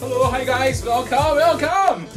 Hello, hi guys, welcome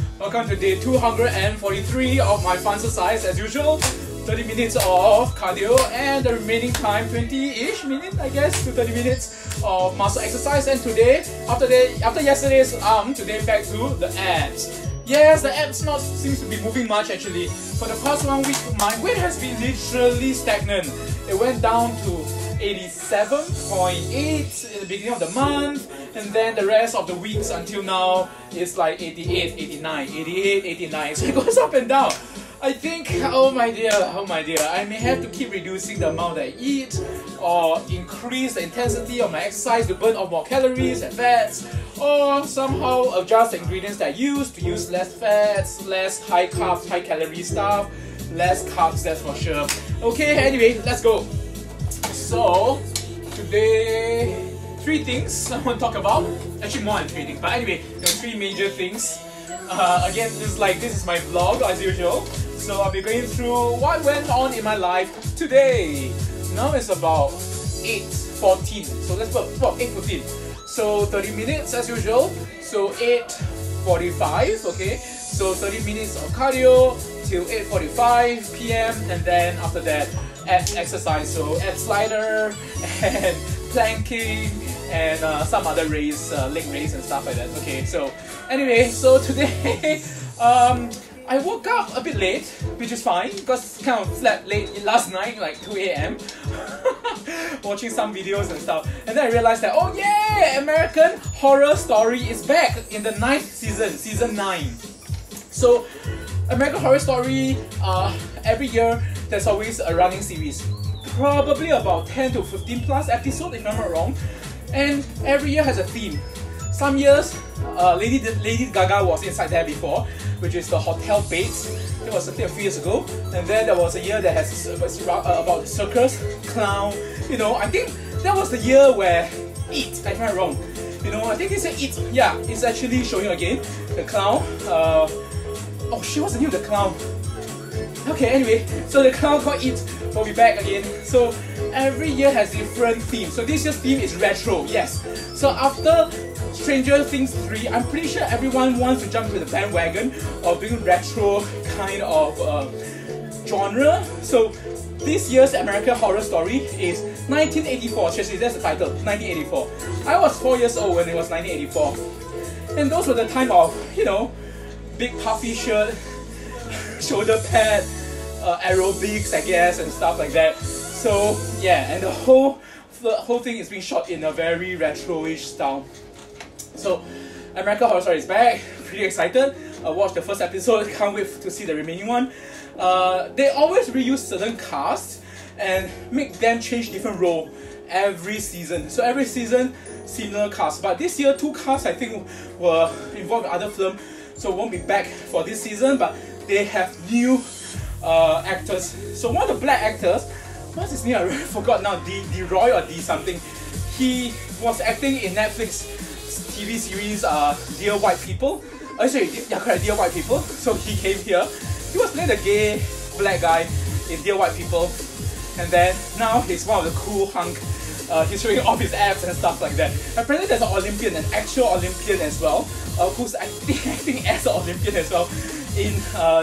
to day 243 of my FUN-xercise as usual. 30 minutes of cardio and the remaining time 20-ish minutes, I guess, to 30 minutes of muscle exercise. And today, after yesterday's today back to the abs. Yes, the abs not seems to be moving much actually. For the past 1 week, my weight has been literally stagnant. It went down to 87.8 in the beginning of the month, and then the rest of the weeks until now is like 88, 89, 88, 89. So it goes up and down. I think, oh my dear, I may have to keep reducing the amount that I eat or increase the intensity of my exercise to burn off more calories and fats, or somehow adjust the ingredients that I use to use less fats, less high carbs, high calorie stuff, less carbs, that's for sure. Okay, anyway, let's go. So, today, 3 things I want to talk about. Actually, more than 3 things, but anyway, there are 3 major things. Again, this is my vlog as usual. So I'll be going through what went on in my life today. Now it's about 8:14. So let's put about 8:15. So 30 minutes as usual. So 8:45. Okay. So 30 minutes of cardio till 8:45 p.m. and then after that abs exercise. So ab slider and planking and some other raise, leg raise and stuff like that. Okay. So anyway, so today I woke up a bit late, which is fine because kind of slept late last night, like 2 a.m. watching some videos and stuff, and then I realized that, oh yeah, American Horror Story is back in the 9th season, season 9. So American Horror Story, every year there's always a running series, probably about 10 to 15 plus episodes if I'm not wrong, and every year has a theme. Some years, Lady Gaga was inside there before, which is the Hotel Bates. It was something a few years ago. And then there was a year that has about the circus, clown. You know, I think that was the year where It, if I'm not wrong. You know, I think they said It. Yeah, it's actually showing again. The clown. Oh, she was new, the clown. Okay, anyway, so the clown called It will be back again. So every year has different themes. So this year's theme is retro, yes. So after Stranger Things 3, I'm pretty sure everyone wants to jump to the bandwagon of doing retro kind of genre. So this year's American Horror Story is 1984. Seriously, that's the title, 1984. I was 4 years old when it was 1984. And those were the time of, you know, big puffy shirt, shoulder pad, aerobics, I guess, and stuff like that. So yeah, and the whole thing is being shot in a very retro-ish style. So American Horror Story is back. Pretty excited. I watched the first episode. Can't wait to see the remaining one. They always reuse certain casts and make them change different role every season. So every season, similar cast. But this year, 2 casts I think were involved in other films, so won't be back for this season. But they have new actors. So one of the black actors, what's his name? I really forgot now. Roy or D something. He was acting in Netflix TV series Dear White People. Sorry, yeah, correct, Dear White People. So he came here. He was playing the gay black guy in Dear White People, and then now he's one of the cool hunk. He's showing off his abs and stuff like that. Apparently there's an Olympian, an actual Olympian as well, who's acting as an Olympian as well in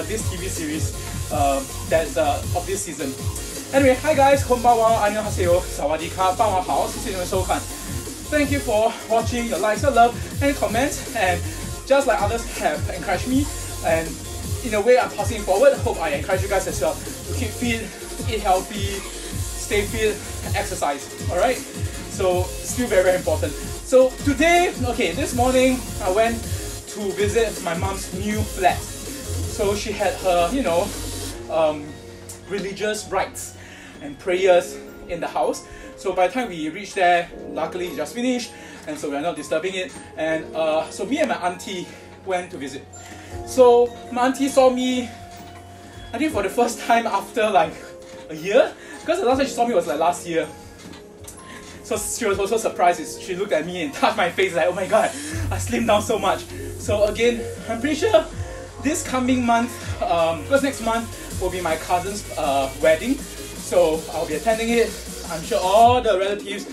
this TV series that's of this season. Anyway, hi guys, konbanwa, annyeonghaseyo, sawadee-ka, 傍晚好，谢谢你们收看。Thank you for watching, your likes, your love, and comments, and just like others have encouraged me, and in a way I'm passing it forward. Hope I encourage you guys as well to keep fit, eat healthy, stay fit, exercise. Alright? So still very, very important. So today, okay, this morning I went to visit my mom's new flat. So she had her, you know, religious rites and prayers in the house. So by the time we reached there, luckily it just finished, and so we are not disturbing it. And so me and my auntie went to visit. So my auntie saw me, I think for the first time after like a year, because the last time she saw me was like last year. So she was also surprised. She looked at me and touched my face like, oh my god, I slimmed down so much. So again, I'm pretty sure this coming month, because next month will be my cousin's wedding. So I'll be attending it. I'm sure all the relatives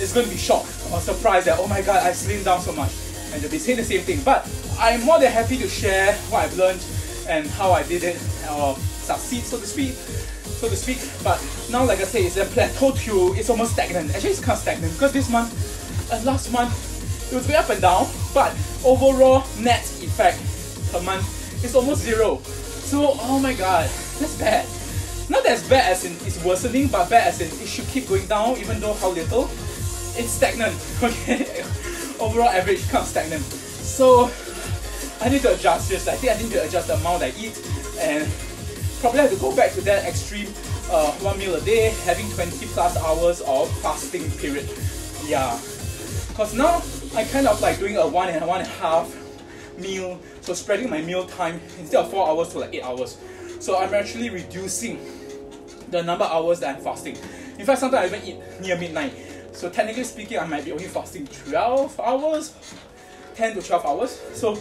is going to be shocked or surprised that, oh my god, I slimmed down so much. and they'll be saying the same thing. But I'm more than happy to share what I've learned and how I did it, or succeed, so to speak. But now, like I say, it's a plateau to, it's almost stagnant. Actually, it's kind of stagnant because this month and last month it was way up and down, but overall net effect per month is almost zero. So, oh my god, that's bad. Not as bad as in it's worsening, but bad as in it should keep going down, even though how little. It's stagnant, okay? Overall average kind of stagnant. So, I need to adjust this. I think I need to adjust the amount I eat, and probably have to go back to that extreme 1 meal a day, having 20 plus hours of fasting period. Yeah. Because now I kind of like doing a 1 and 1.5 meal, so spreading my meal time instead of 4 hours to like 8 hours. So I'm actually reducing the number of hours that I'm fasting. In fact, sometimes I even eat near midnight. So technically speaking, I might be only fasting 12 hours, 10 to 12 hours. So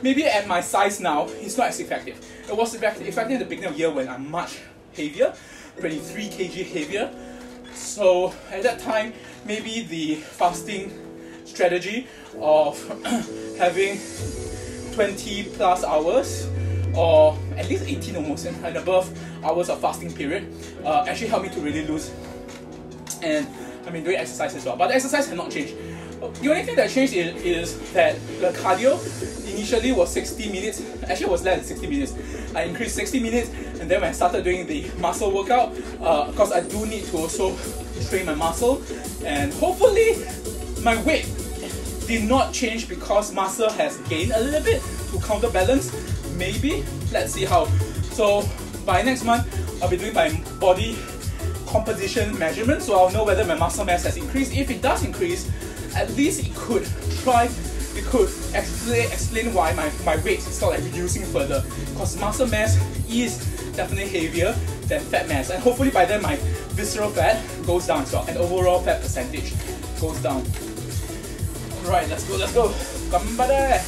maybe at my size now, it's not as effective. It was effective at the beginning of the year when I'm much heavier, 23 kg heavier. So at that time, maybe the fasting strategy of having 20 plus hours, or at least 18 almost and above hours of fasting period actually helped me to really lose. And I've been doing exercise as well, but the exercise has not changed. The only thing that changed is that the cardio initially was 60 minutes, actually it was less than 60 minutes. I increased 60 minutes, and then when I started doing the muscle workout, because I do need to also train my muscle, and hopefully my weight did not change because muscle has gained a little bit to counterbalance. Maybe, let's see how. So by next month, I'll be doing my body composition measurement, so I'll know whether my muscle mass has increased. If it does increase, at least it could explain why my weight is not like reducing further, because muscle mass is definitely heavier than fat mass, and hopefully by then my visceral fat goes down as well, and overall fat percentage goes down. Alright, let's go. Gambare.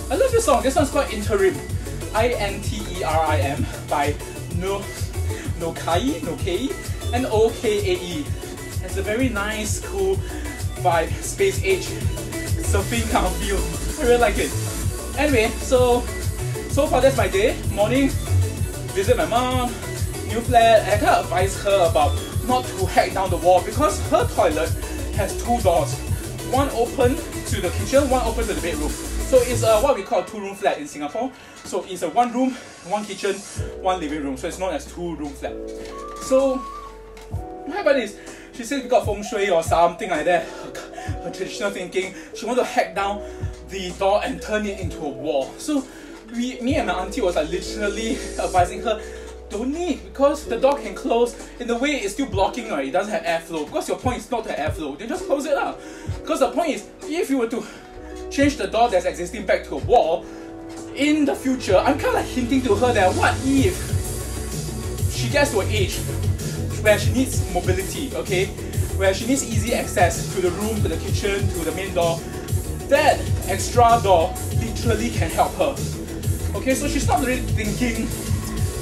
I love this song. This one's called Interim. INTERIM by Nokai and OKAE. It's a very nice, cool vibe, space age, surfing kind of feel. I really like it. Anyway, so far that's my day. Morning, visit my mom, new flat. I kind of advise her about not to hack down the wall because her toilet has 2 doors. One open to the kitchen, one open to the bedroom. So it's what we call a 2-room flat in Singapore. So it's a 1 room, 1 kitchen, 1 living room. So it's known as 2-room flat. So what happened is, she said we got feng shui or something like that. Her traditional thinking, she wanted to hack down the door and turn it into a wall. So me and my auntie was like literally advising her, don't need, because the door can close. In the way it's still blocking, right? It doesn't have airflow. Because your point is not to have airflow, you just close it up. Because the point is, if you were to change the door that's existing back to a wall, in the future, I'm kind of like hinting to her that what if she gets to an age where she needs mobility, okay? Where she needs easy access to the room, to the kitchen, to the main door. That extra door literally can help her. Okay, so she's not really thinking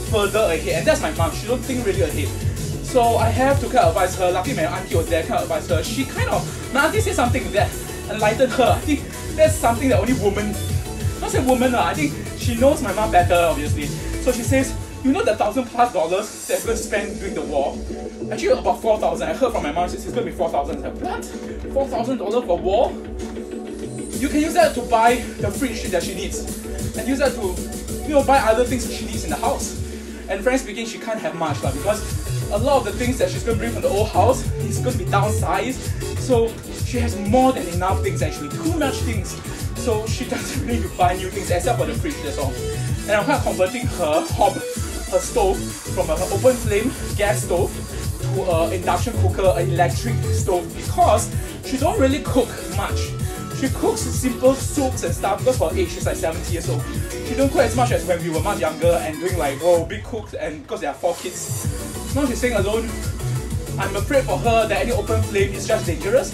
further ahead, and that's my mom. She don't think really ahead. So I have to kind of advise her. Luckily my auntie was there, kind of advise her. She kind of, my auntie said something that enlightened her. I think that's something that only women, not say woman, I think she knows my mom better, obviously. So she says, you know the $1,000+ that's going to spend doing the wall? Actually about 4,000. I heard from my mom, she says it's going to be 4,000. I said, what? $4,000 for wall? You can use that to buy the fridge that she needs, and use that to, you know, buy other things that she needs in the house. And frankly speaking, she can't have much because a lot of the things that she's going to bring from the old house is going to be downsized. So she has more than enough things, actually, too much things. So she doesn't really need to buy new things except for the fridge, that's all. And I'm kind of converting her hob, her stove, from an open flame gas stove to an induction cooker, an electric stove, because she don't really cook much. She cooks simple soups and stuff because for her age she's like 70 years old. She don't cook as much as when we were much younger and doing like, whoa, big cooks, and because there are 4 kids. Now she's staying alone. I'm afraid for her that any open flame is just dangerous.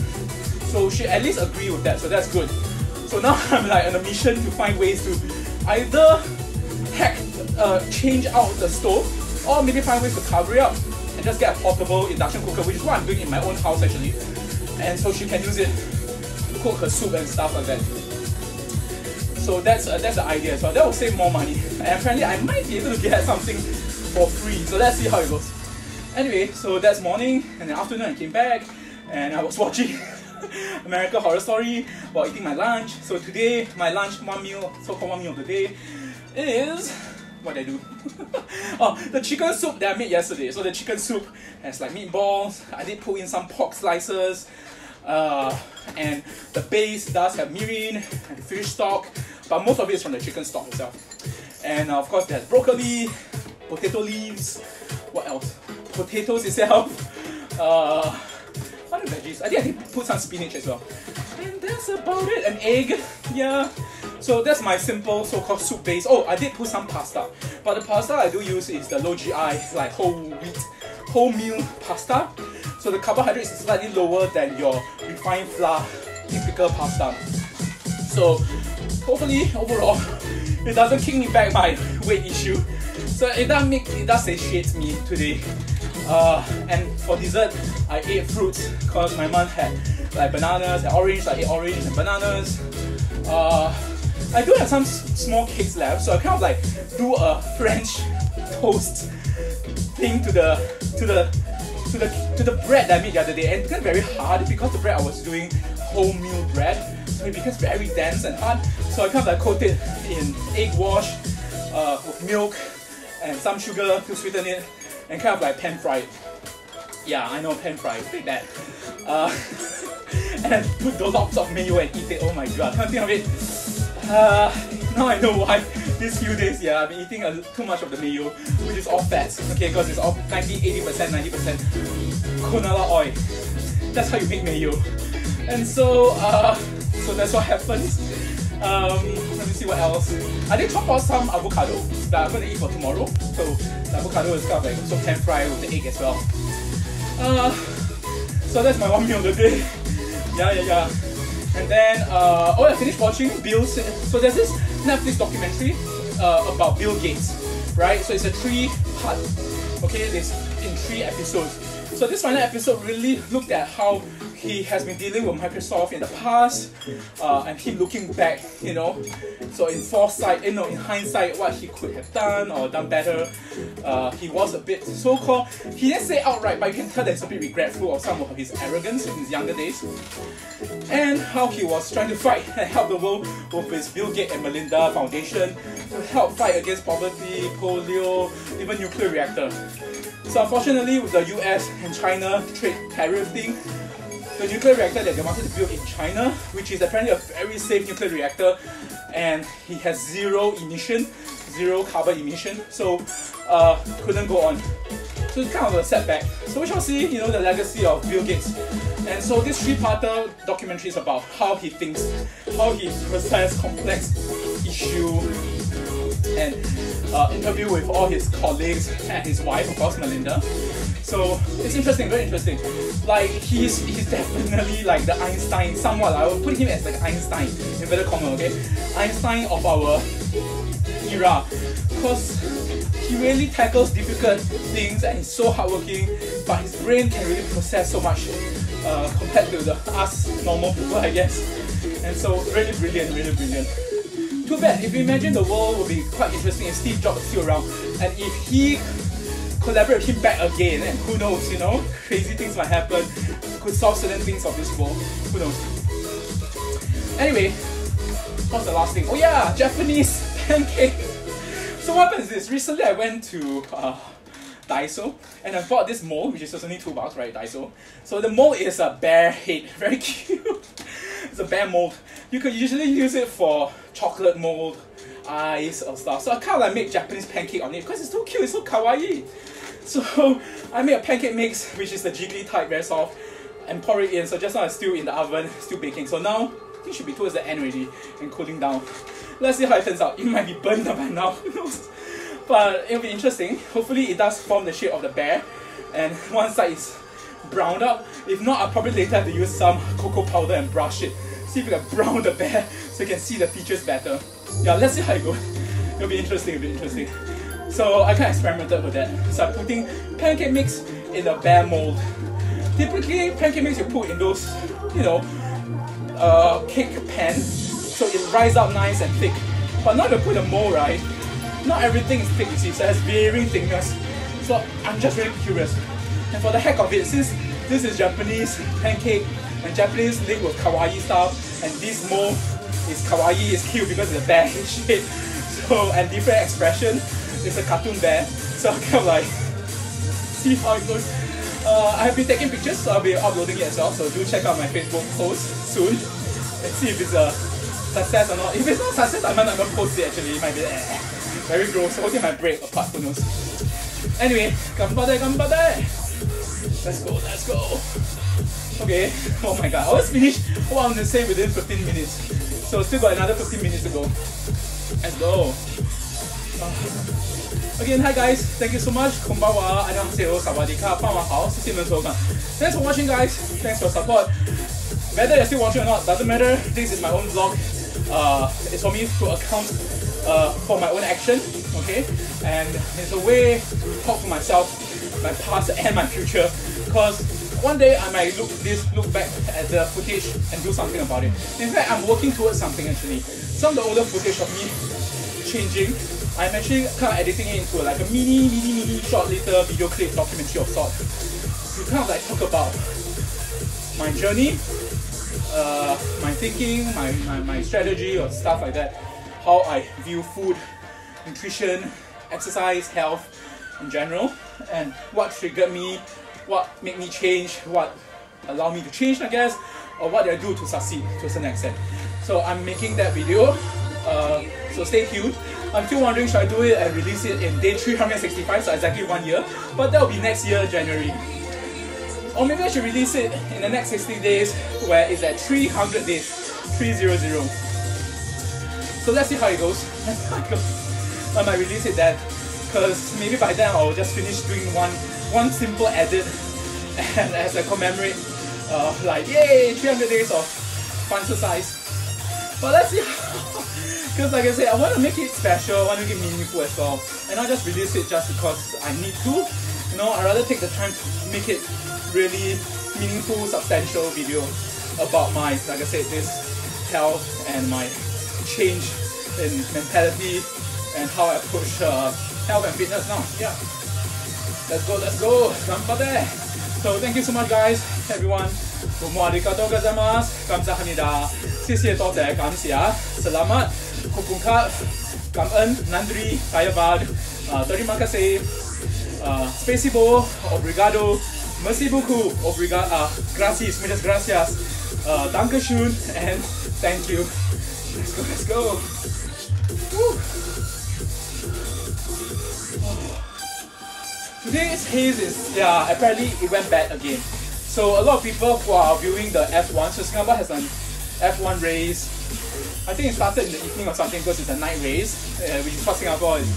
So she at least agreed with that, so that's good. So now I'm like on a mission to find ways to either change out the stove, or maybe find ways to cover it up and just get a portable induction cooker, which is what I'm doing in my own house actually. And so she can use it to cook her soup and stuff like that. So that's the idea. So that will save more money. And apparently I might be able to get something for free. So let's see how it goes. Anyway, so that's morning, and then afternoon I came back and I was watching American Horror Story while eating my lunch. So today, my lunch, one meal, so-called one meal of the day, is what I do. Oh, the chicken soup that I made yesterday. So the chicken soup has like meatballs. I did put in some pork slices, and the base does have mirin and fish stock, but most of it is from the chicken stock itself. And of course, there's broccoli, potato leaves. What else? Potatoes itself. Other veggies. I think I did put some spinach as well. And that's about it. An egg. Yeah. So that's my simple so-called soup base. Oh, I did put some pasta. But the pasta I do use is the low GI, like whole meal pasta. So the carbohydrates is slightly lower than your refined flour typical pasta. So hopefully overall it doesn't kick me back my weight issue. So it does satiate me today. And for dessert, I ate fruits because my mom had like bananas and orange. So I ate orange and bananas. I do have some small cakes left, so I kind of like do a French toast thing to the bread that I made the other day, and it became very hard because the bread I was doing wholemeal bread, so it becomes very dense and hard. So I kind of like coat it in egg wash with milk and some sugar to sweeten it, and kind of like pan fried. Yeah, I know, pan fried, pretty bad. And I put lots of mayo and eat it. Oh my god, can't think of it. Now I know why these few days, yeah, I've been eating too much of the mayo, which is all fats, okay, because it's all 90% canola oil. That's how you make mayo. And so, so that's what happens. Let me see what else. I did chop out some avocado that I'm going to eat for tomorrow. So the avocado is kind of like so pan fried with the egg as well. So that's my one meal of the day. Yeah. And then, oh, I finished watching Bill. So there's this Netflix documentary about Bill Gates, right? So it's a 3-part, okay? It's in 3 episodes. So this final episode really looked at how he has been dealing with Microsoft in the past, and him looking back, you know. So in foresight, in hindsight, what he could have done or done better. He was a bit so-called, he didn't say outright, but you can tell that he's a bit regretful of some of his arrogance in his younger days. And how he was trying to fight and help the world with his Bill Gates and Melinda Foundation to help fight against poverty, polio, even nuclear reactor. So unfortunately, with the US and China trade tariff thing, the nuclear reactor that they wanted to build in China, which is apparently a very safe nuclear reactor, and he has zero carbon emission, so couldn't go on. So it's kind of a setback. So we shall see, you know, the legacy of Bill Gates. And so this 3-parter documentary is about how he thinks, how he processes complex issue, and interview with all his colleagues and his wife, of course, Melinda. So it's interesting, very interesting. Like he's definitely like the Einstein, somewhat. I would put him as like Einstein, inverted comma, okay? Einstein of our era, because he really tackles difficult things and he's so hardworking, but his brain can really process so much compared to us normal people, I guess. And so really brilliant, really brilliant. Too bad, if you imagine the world would be quite interesting if Steve Jobs was still around, and if he collaborated him back again, and who knows, you know, crazy things might happen, could solve certain things of this world, who knows. Anyway, what's the last thing? Oh yeah, Japanese pancake. So what happens is this, recently I went to Daiso, and I bought this mold, which is just only $2, right, Daiso. So the mold is a bear head, very cute. It's a bear mold. You could usually use it for chocolate mold, ice or stuff. So I kind of like make Japanese pancake on it because it's so cute, it's so kawaii. So I made a pancake mix, which is the jiggly type, very soft, and pour it in. So just now it's still in the oven, still baking. So now I think it should be towards the end already and cooling down. Let's see how it turns out. It might be burned by now, who knows? But it'll be interesting. Hopefully it does form the shape of the bear, and one side is browned up. If not, I'll probably later have to use some cocoa powder and brush it. See if we can brown the bear so you can see the features better. Yeah, let's see how it goes. It'll be interesting, So I kind of experimented with that. So I'm putting pancake mix in a bear mold. Typically, pancake mix you put in those, you know, cake pan, so it rise up nice and thick. But now if I put a mold, right, not everything is thick, you see, so it has varying thickness. So I'm just really curious. And for the heck of it, since this is Japanese pancake and Japanese linked with kawaii style, and this mold is kawaii, is cute because it's a bear shape. So, and different expression, it's a cartoon bear. So I kind of like, see how it goes. I have been taking pictures, so I'll be uploading it as well. So do check out my Facebook post soon. Let's see if it's a success or not. If it's not a success, I might not even post it actually. It might be very gross. Holding my break apart, who knows. Anyway, ganbare, ganbare. Let's go, let's go. Okay, oh my god, I always finish what I'm going to say within 15 minutes. So still got another 15 minutes to go. Let's go. Again, hi guys, thank you so much. Konbanwa, annyeonghaseyo, sawadika, panwahao, thanks for watching guys, thanks for support. Whether you're still watching or not, doesn't matter. This is my own vlog. It's for me to account for my own action, okay? And it's a way to talk to myself, my past and my future. Because one day I might look back at the footage and do something about it. In fact, I'm working towards something actually. Some of the older footage of me changing, I'm actually kind of editing it into like a mini short little video clip documentary of sorts. To kind of like talk about my journey, my thinking, my strategy or stuff like that. How I view food, nutrition, exercise, health in general, and what triggered me, what made me change, what allowed me to change I guess, or what did I do to succeed to a certain extent. So I'm making that video, so stay tuned. I'm still wondering should I do it and release it in day 365, so exactly 1 year, but that will be next year, January. Or maybe I should release it in the next 60 days where it's at 300 days, 300. So let's see how it goes. I might release it then, because maybe by then I'll just finish doing one simple edit and as I commemorate like yay 300 days of FUN-xercise. But let's see how, because like I said, I want to make it special, I want to make it meaningful as well, and not just release it just because I need to. You know, I'd rather take the time to make it really meaningful, substantial video about my, like I said, this health and my change in mentality and how I approach health and fitness now. Yeah, let's go, let's go. Ganbare. So thank you so much guys, everyone. Domo arigatou gozaimasu. Kamsahamnida. 谢谢多谢感谢 Selamat. Kukunka. Cảm ơn. Nandri. Sayavad. Terima kasih. Spasibo. Obrigado. Merci beaucoup. Obrigado. Gracias. Muchas gracias. Dankeschön and thank you. Let's go, let's go. Woo. Today's haze is, yeah, apparently it went bad again. So a lot of people who are viewing the F1, so Singapore has an F1 race. I think it started in the evening or something because it's a night race, which is what Singapore is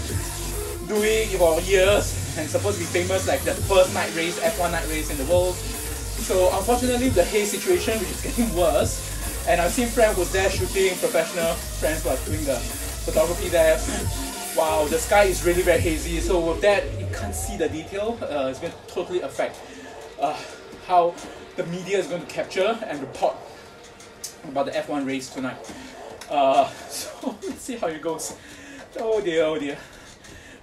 doing for years and supposed to be famous like the first night race, F1 night race in the world. So unfortunately the haze situation, which is getting worse, and I've seen friends who was there shooting, professional friends who are doing the photography there. Wow, the sky is really very hazy, so with that you can't see the detail. It's going to totally affect how the media is going to capture and report about the F1 race tonight. So let's see how it goes. Oh dear, oh dear.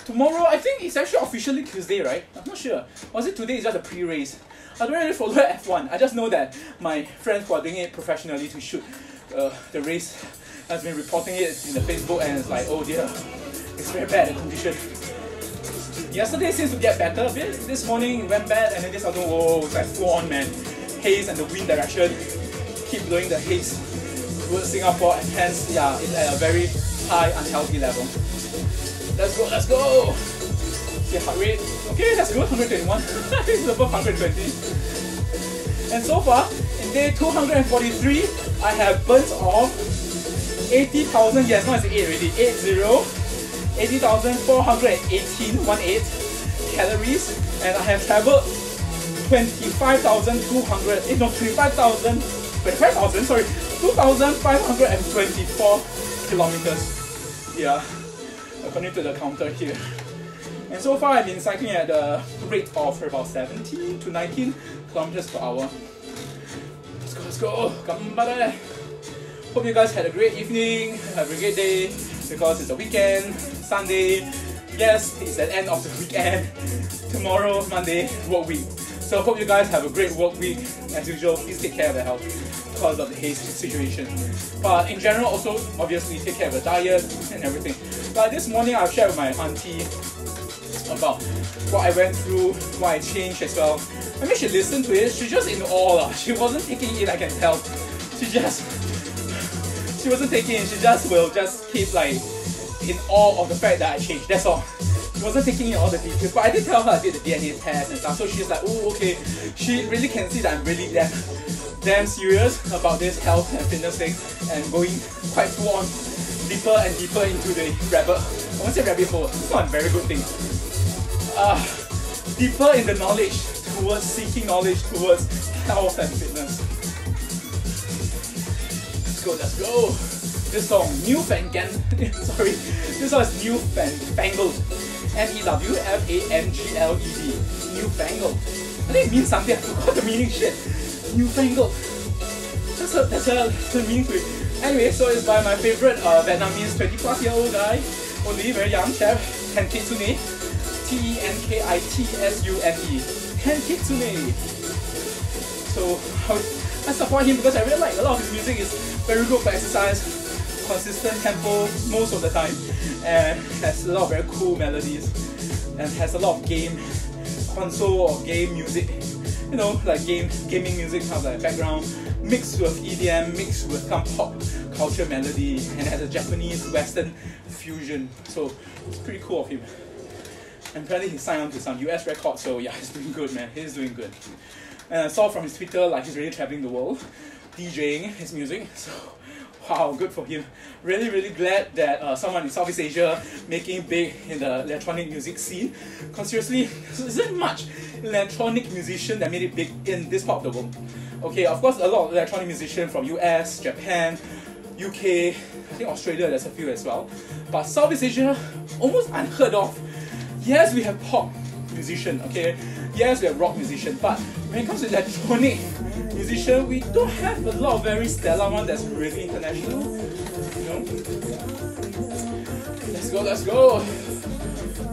Tomorrow, I think it's actually officially Tuesday, right? I'm not sure. Was it today? It's just a pre-race. I don't really follow F1. I just know that my friends who are doing it professionally to shoot the race has been reporting it in the Facebook, and it's like, oh dear, it's very bad, the condition. Yesterday seems to get better a bit. This morning it went bad, and then this afternoon, whoa, it's like full on, man. Haze and the wind direction keep blowing the haze towards Singapore, and hence, yeah, it's at a very high, unhealthy level. Let's go, let's go! Okay, heart rate. Okay, that's good, 121. It's above 120. And so far, in day 243, I have burnt off 80,000, yes, now it's 8 already, 80,418 calories, and I have travelled 2,524 kilometers. Yeah, according to the counter here. And so far I've been cycling at the rate of about 17 to 19 kilometers per hour. Let's go, let's go! Ganbare! Hope you guys had a great evening, have a great day, because it's a weekend, Sunday. Yes, it's the end of the weekend. Tomorrow, Monday, work week. So hope you guys have a great work week. As usual, please take care of your health because of the haze situation. But in general, also obviously take care of your diet and everything. But this morning I've shared with my auntie about what I went through, what I changed as well. I mean, she listened to it, she's just in awe. She wasn't taking it, I can tell. She wasn't taking it, she just will just keep like in awe of the fact that I changed, that's all. She wasn't taking in all the details, but I did tell her I did the DNA test and stuff, so she's like, oh okay, she really can see that I'm really damn serious about this health and fitness thing and going quite full on deeper and deeper into the I won't say rabbit hole, it's not a very good thing. Deeper in the knowledge towards seeking knowledge towards health and fitness. Let's go. This song, sorry, this song is Newfangled. Newfangled. Newfangled. I think it means something. I forgot the meaning. Shit. Newfangled. That's the meaning to it. Anyway, so it's by my favorite Vietnamese 20+-year-old guy, only very young chap, Tenkitsune. Tenkitsune. Tenkitsune. So I support him because I really like a lot of his music. Is very good for exercise, consistent tempo most of the time, and has a lot of very cool melodies, and has a lot of console or game music, you know, like gaming music kind of like background, mixed with EDM, mixed with some pop culture melody, and has a Japanese Western fusion. So it's pretty cool of him. And apparently he signed on to some US records, so yeah, he's doing good, man. He's doing good. And I saw from his Twitter like he's really traveling the world, DJing his music. So wow, good for him. Really, really glad that someone in Southeast Asia making big in the electronic music scene. Because seriously, there isn't much electronic musician that made it big in this part of the world. Okay, of course, a lot of electronic musicians from US, Japan, UK, I think Australia, there's a few as well. But Southeast Asia, almost unheard of. Yes, we have pop musician, okay? Yes, we have rock musician, but when it comes to electronic musician, we don't have a lot of very stellar one that's really international, you know? Let's go!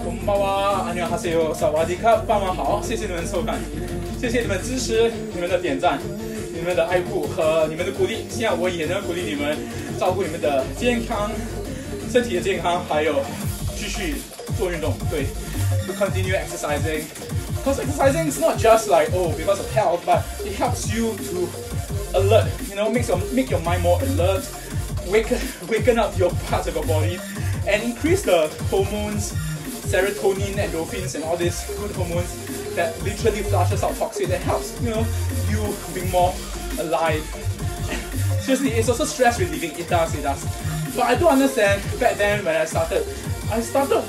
こんばんは，안녕하세요，萨瓦迪卡，傍晚好，谢谢你们收看，谢谢你们支持，你们的点赞，你们的爱护和你们的鼓励，希望我也能鼓励你们，照顾你们的健康，身体的健康，还有继续做运动，对 ，to continue exercising. Because exercising is not just like, oh, because of health, but it helps you to alert, you know, make your mind more alert, waken up your parts of your body, and increase the hormones, serotonin, endorphins, and all these good hormones that literally flushes out toxins that helps, you know, you being more alive. Seriously, it's also stress relieving, it does. But I do understand, back then when I started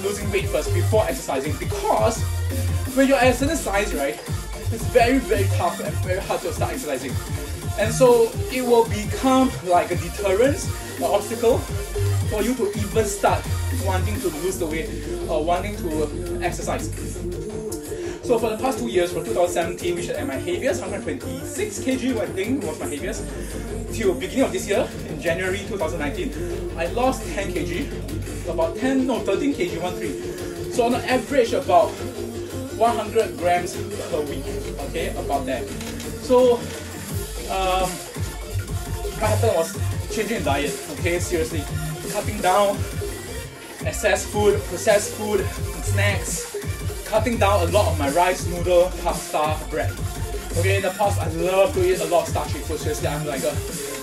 losing weight first before exercising, because when you're at a certain size, right, it's very, very tough and very hard to start exercising. And so it will become like a deterrence, an obstacle for you to even start wanting to lose the weight or wanting to exercise. So for the past 2 years, from 2017, which at my heaviest, 126 kg I think was my heaviest, till beginning of this year, in January 2019, I lost 10 kg, about 13 kg, 13. So on an average about 100 grams per week, okay, about that. So what happened was changing diet, okay, seriously, cutting down excess food, processed food, snacks, cutting down a lot of my rice, noodle, pasta, bread. Okay, in the past I love to eat a lot of starchy food, seriously, I'm like a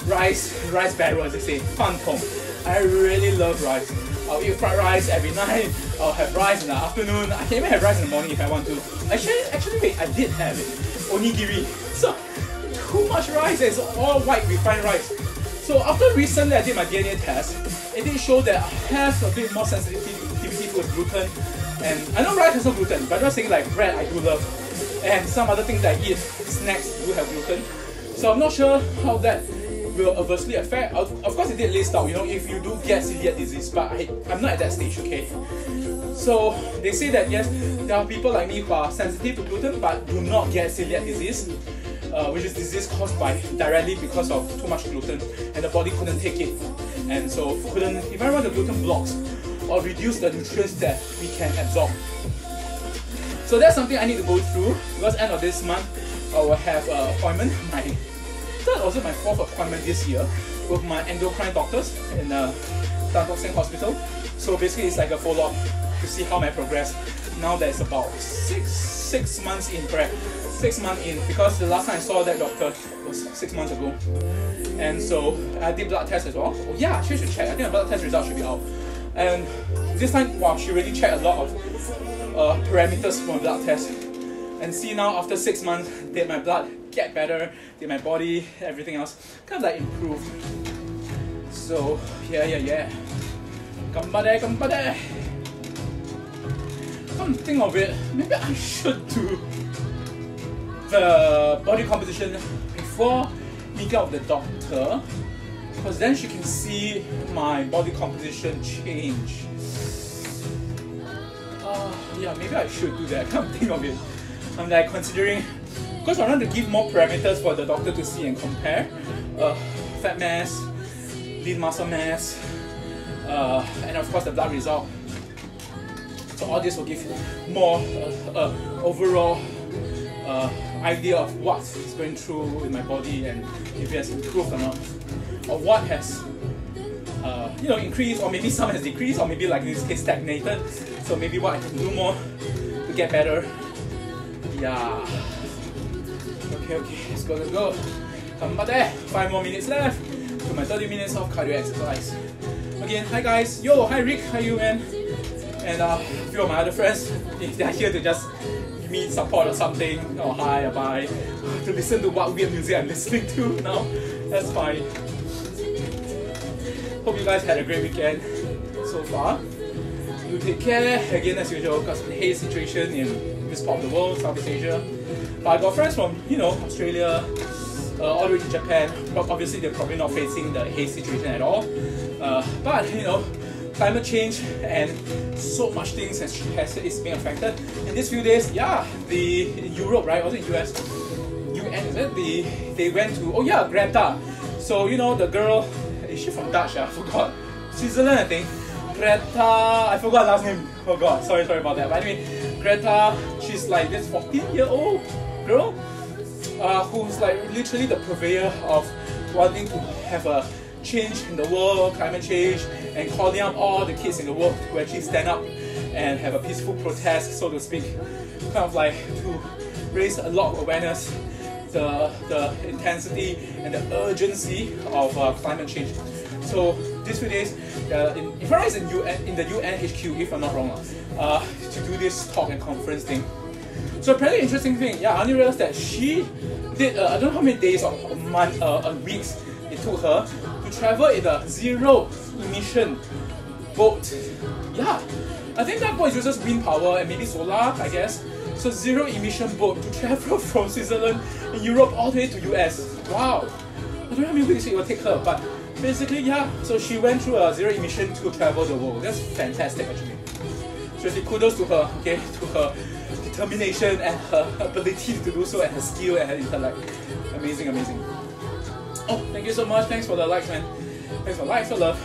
rice barrel, as they say, fan-tong. I really love rice. I'll eat fried rice every night, I'll have rice in the afternoon, I can even have rice in the morning if I want to. Actually wait, I did have it, onigiri. So, too much rice, it's all white refined rice. So after recently I did my DNA test, it did show that I have a bit more sensitivity towards gluten. And I know rice has no gluten, but I'm just saying like bread I do love. And some other things that I eat, snacks do have gluten. So I'm not sure how that will adversely affect. Of course it did list out, you know, if you do get celiac disease, but I'm not at that stage, okay? So they say that yes, there are people like me who are sensitive to gluten but do not get celiac disease. which is disease caused by directly because of too much gluten, and the body couldn't take it, and so couldn't, if ever the gluten blocks or reduce the nutrients that we can absorb. So that's something I need to go through, because end of this month I will have an appointment, my third or my fourth appointment this year with my endocrine doctors in Tan Tock Seng Hospital. So basically it's like a follow-up to see how my progress. Now that's about six months in, correct? 6 months in, because the last time I saw that doctor was 6 months ago. And so I did blood tests as well. Oh yeah, she should check. I think the blood test results should be out. And this time, wow, she really checked a lot of parameters from blood test. And see now after 6 months, did my blood get better? Did my body, everything else kind of like improved? So yeah. Ganbare. Come to think of it, maybe I should do the body composition before meeting up with the doctor, because then she can see my body composition change. Yeah, maybe I should do that. I can't think of it. I'm like considering, because I want to give more parameters for the doctor to see and compare. Fat mass, lean muscle mass, and of course the blood result. So all this will give more overall idea of what is going through in my body, and if it has improved or not, or what has increased, or maybe some has decreased, or maybe like in this case stagnated. So maybe what I can do more to get better. Yeah. Okay, let's go. 5 more minutes left to my 30 minutes of cardio exercise. Again, hi guys. Yo, hi Rick, how you man? And a few of my other friends, if they're here to just give me support or something, or hi or bye, to listen to what weird music I'm listening to now, that's fine. Hope you guys had a great weekend so far. You take care, again as usual, because of the haze situation in this part of the world, Southeast Asia. But I got friends from, Australia, all the way to Japan. Obviously they're probably not facing the haze situation at all. But climate change and so much things is being affected. In these few days, yeah, in Europe, right? Was it US? UN, is it? They went to, oh yeah, Greta. So, the girl, is she from Dutch? I forgot. Switzerland, I think. Greta, I forgot her last name. Oh god, sorry about that. But anyway, Greta, she's like this 14-year-old girl who's like literally the purveyor of wanting to have a change in the world, climate change, and calling up all the kids in the world to actually stand up and have a peaceful protest, so to speak, kind of like to raise a lot of awareness, the intensity and the urgency of climate change. So these few days, if I was in the UN HQ, if I'm not wrong, to do this talk and conference thing. So apparently interesting thing, yeah, I only realized that she did, I don't know how many days or weeks it took her to travel in a zero emission boat. Yeah, I think that boat uses wind power and maybe solar, I guess. So zero emission boat to travel from Switzerland in Europe all the way to US. Wow, I don't know how many weeks it will take her, but basically, yeah, so she went through a zero emission to travel the world. That's fantastic actually. Seriously, kudos to her, okay, to her determination and her ability to do so, and her skill and her intellect. Amazing. Oh, thank you so much. Thanks for the likes, man. Thanks for likes, for love.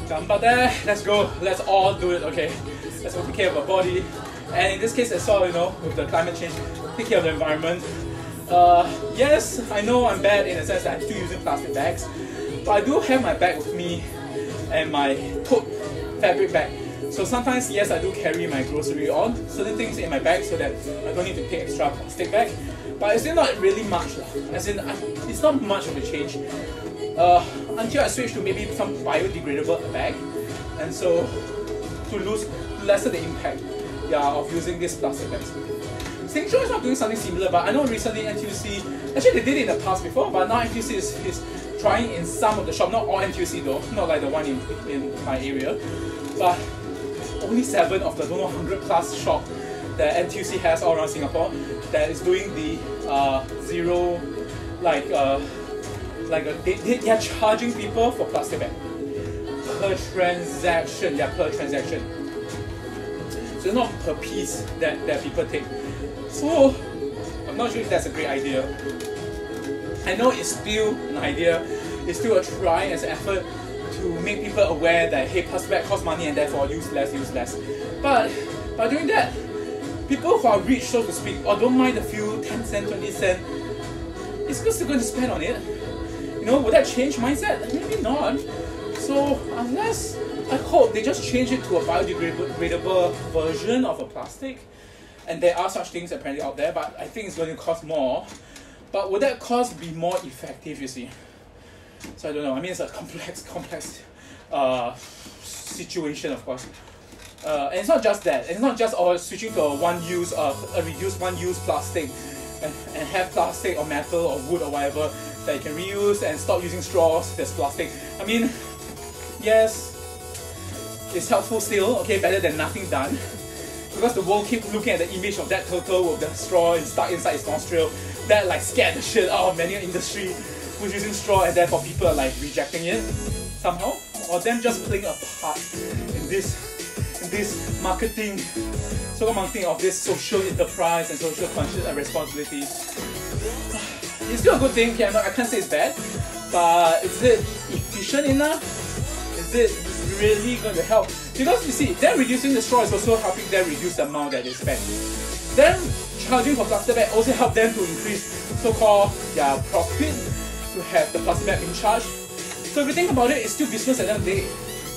Let's go. Let's all do it, okay? Let's take care of our body. And in this case as well, with the climate change, take care of the environment. Yes, I know I'm bad in the sense that I'm still using plastic bags, but I do have my bag with me and my tote fabric bag. So sometimes, yes, I do carry my grocery on, certain things in my bag so that I don't need to take extra plastic bag. But it's still not really much, as in it's not much of a change. Until I switch to maybe some biodegradable bag, and so to lessen the impact, of using these plastic bags. Singjo is not doing something similar, but I know recently NTUC, actually they did it in the past before, but now NTUC is trying in some of the shops, not all NTUC though, not like the one in my area, but only 7 of the 100 plus shops that NTUC has all around Singapore that is doing the zero, they are charging people for plastic bag per transaction. Per transaction. So it's not per piece that people take. So I'm not sure if that's a great idea. I know it's still an idea, it's still a try as an effort to make people aware that hey, plastic bag costs money and therefore use less. But by doing that, people who are rich, so to speak, or don't mind a few 10 cent, 20 cent, it's still going to spend on it. You know, would that change mindset? Maybe not. So unless, I hope they just change it to a biodegradable version of a plastic, and there are such things apparently out there, but I think it's going to cost more. But would that cost be more effective, you see? So I don't know. I mean, it's a complex situation, of course. And it's not just that. It's not just switching to a reduced one-use plastic and have plastic or metal or wood or whatever that you can reuse and stop using straws that's plastic. I mean, yes, it's helpful still, okay, better than nothing done. Because the world keeps looking at the image of that turtle with the straw stuck inside its nostril. That like scared the shit out of many industry who's using straw, and therefore people are like rejecting it somehow. Or them just playing a part in this marketing, so-called marketing of this social enterprise and social conscious responsibility. It's still a good thing, okay, I can't say it's bad, but is it efficient enough? Is it really going to help? Because you see, them reducing the straw is also helping them reduce the amount that they spend. Them charging for plastic bag also help them to increase so-called their profit, to have the plastic bag being charged. So if you think about it, it's still business at the end of the day.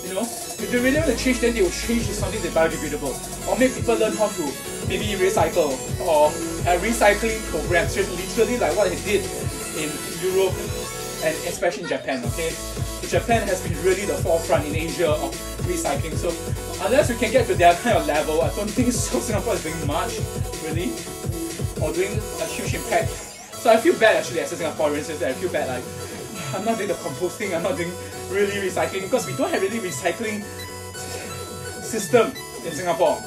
You know, if they really want to change, then they will change to something that's biodegradable, or make people learn how to maybe recycle, or have recycling programs, literally like what they did in Europe and especially in Japan. Okay, Japan has been really the forefront in Asia of recycling. So unless we can get to that kind of level, I don't think Singapore is doing much really, or doing a huge impact. So I feel bad actually as a Singaporean. I feel bad like I'm not doing the composting, I'm not doing really recycling, because we don't have really recycling system in Singapore.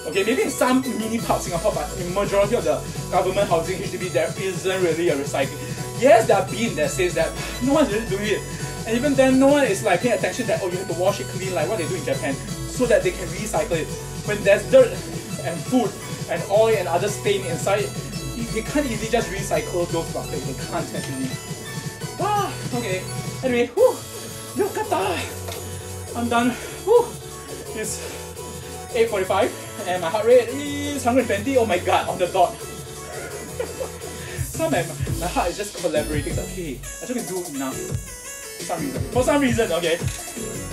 Okay, maybe in some mini parts of Singapore, but in majority of the government housing, HDB, there isn't really a recycling. Yes, there are bins that says that no one's really doing it. And even then, no one is like paying attention that, oh, you have to wash it clean like what they do in Japan, so that they can recycle it. When there's dirt and food and oil and other stain inside, they can't easily just recycle those plastics. They can't actually. Ah, okay. Anyway, whew, yokata. I'm done. Whew. It's 8:45 and my heart rate is 120. Oh my god, on the dot. My heart is just collaborating. It's okay, I think I can do enough. For some reason, okay.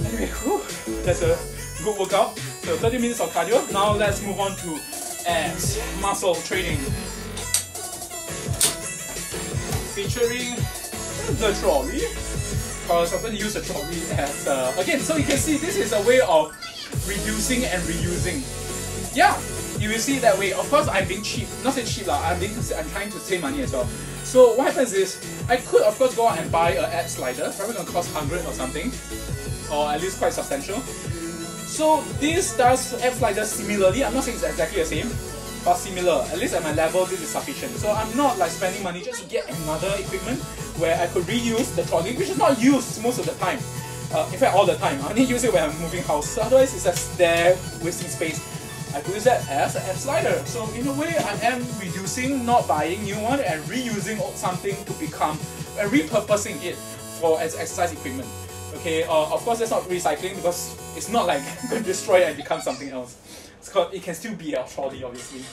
Anyway, whew, that's a good workout. So 30 minutes of cardio. Now let's move on to abs, muscle training. Featuring the trolley, because I'm going to use the trolley as again, so you can see this is a way of reducing and reusing. Yeah, you will see that way. Of course, I'm being cheap. Not say cheap lah. I'm trying to save money as well. So what happens is, I could of course go out and buy an ab slider. Probably gonna cost 100 or something, or at least quite substantial. So this does ab slider similarly. I'm not saying it's exactly the same, but similar. At least at my level, this is sufficient. So I'm not like spending money just to get another equipment where I could reuse the trolley, which is not used most of the time. In fact, all the time. I only use it when I'm moving house. So otherwise, it's just there wasting space. I could use that as an ab slider. So in a way, I am reducing, not buying new one, and reusing something to become, and repurposing it for as exercise equipment. Okay. Of course, that's not recycling because it's not like going to destroy it and become something else. It can still be a trolley, obviously.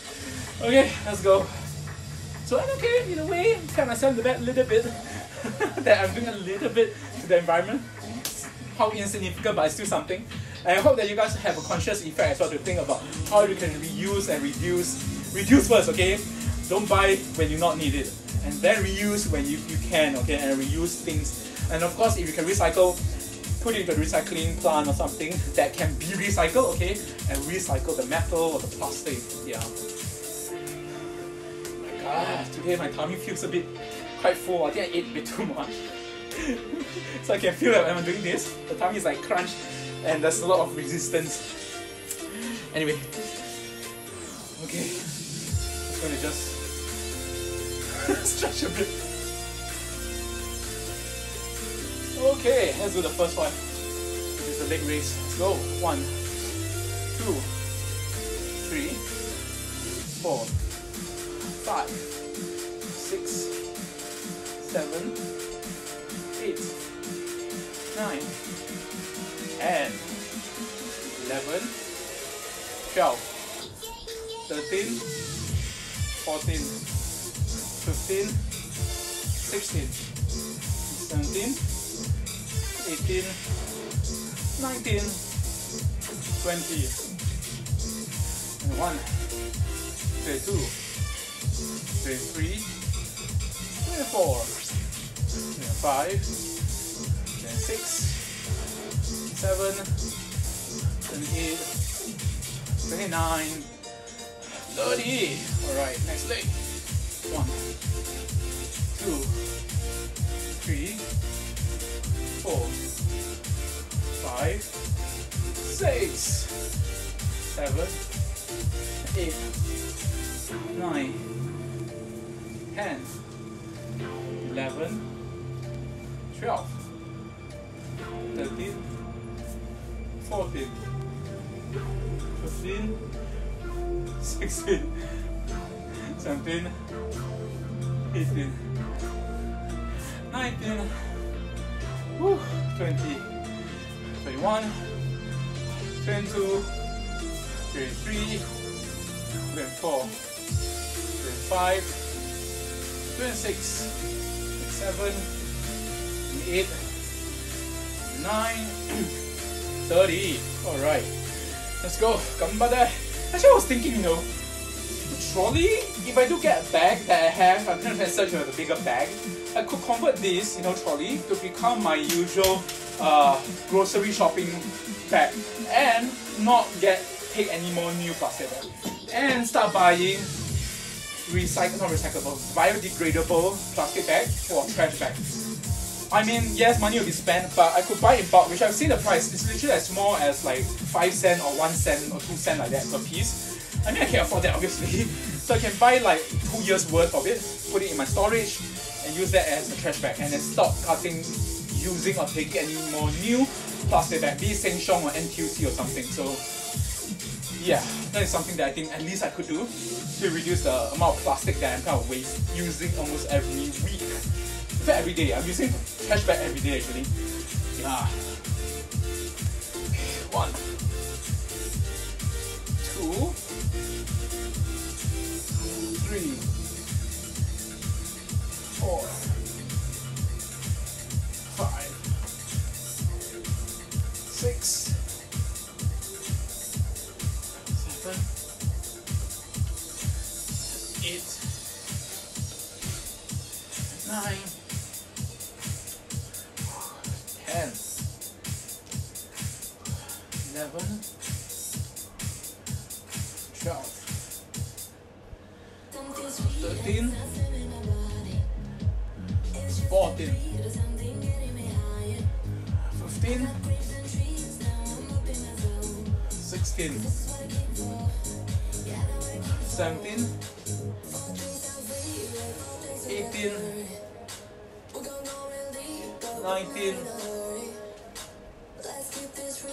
Okay, let's go. So I'm okay, in a way, pat myself in the back a little bit that I'm doing a little bit to the environment. How insignificant, but it's still something. And I hope that you guys have a conscious effect as well to think about how you can reuse and reduce. Reduce first, okay? Don't buy when you not need it. And then reuse when you can, okay? And reuse things. And of course, if you can recycle, put it into a recycling plant or something that can be recycled, okay? And recycle the metal or the plastic, yeah. Oh my god, today my tummy feels a bit quite full. I think I ate a bit too much. So I can feel that when I'm doing this, the tummy is like crunched and there's a lot of resistance. Anyway, okay, I'm gonna just stretch a bit. Okay, let's do the first one, which is the leg raise. Let's go. 1, 2, 3, 4, 5, 6, 7, 8, 9, 10, 11, 12, 13, 14, 15, 16, 17, 18, 19, 20, 21, 22, 23, 24, 25, 26, 7, 28, 29, 30. Alright, next leg. 1, 2, 3, 4, 5, 6, 7, 8, 9, 10, 11, 12, 13, 14, 15, 16, 17, 18, 19, 20, 21, 22, 23, 24, 25, 26, 27, 28, 9, 30. Alright, let's go. Ganbare. Actually, I was thinking, you know, trolley, if I do get a bag that I have, I'm trying to search for the bigger bag, I could convert this, you know, trolley to become my usual grocery shopping bag and not take any more new plastic bag and start buying biodegradable plastic bag or trash bag. I mean, yes, money will be spent, but I could buy in bulk, which I've seen the price. It's literally as small as like 5 cents or 1 cent or 2 cents like that per piece. I mean, I can afford that obviously. So I can buy like 2 years worth of it, put it in my storage, and use that as a trash bag, and then stop using or taking any more new plastic bag, be it Sheng or NTUC or something. So yeah, that is something that I think at least I could do to reduce the amount of plastic that I'm kind of using almost every week. In fact, every day. I'm using trash bag every day actually. Yeah. 1, 2, 3, 4, 5, 6, 7, 8, 9, 10, 11, 12, 13, 14, 15, 16, 17, 18, 19,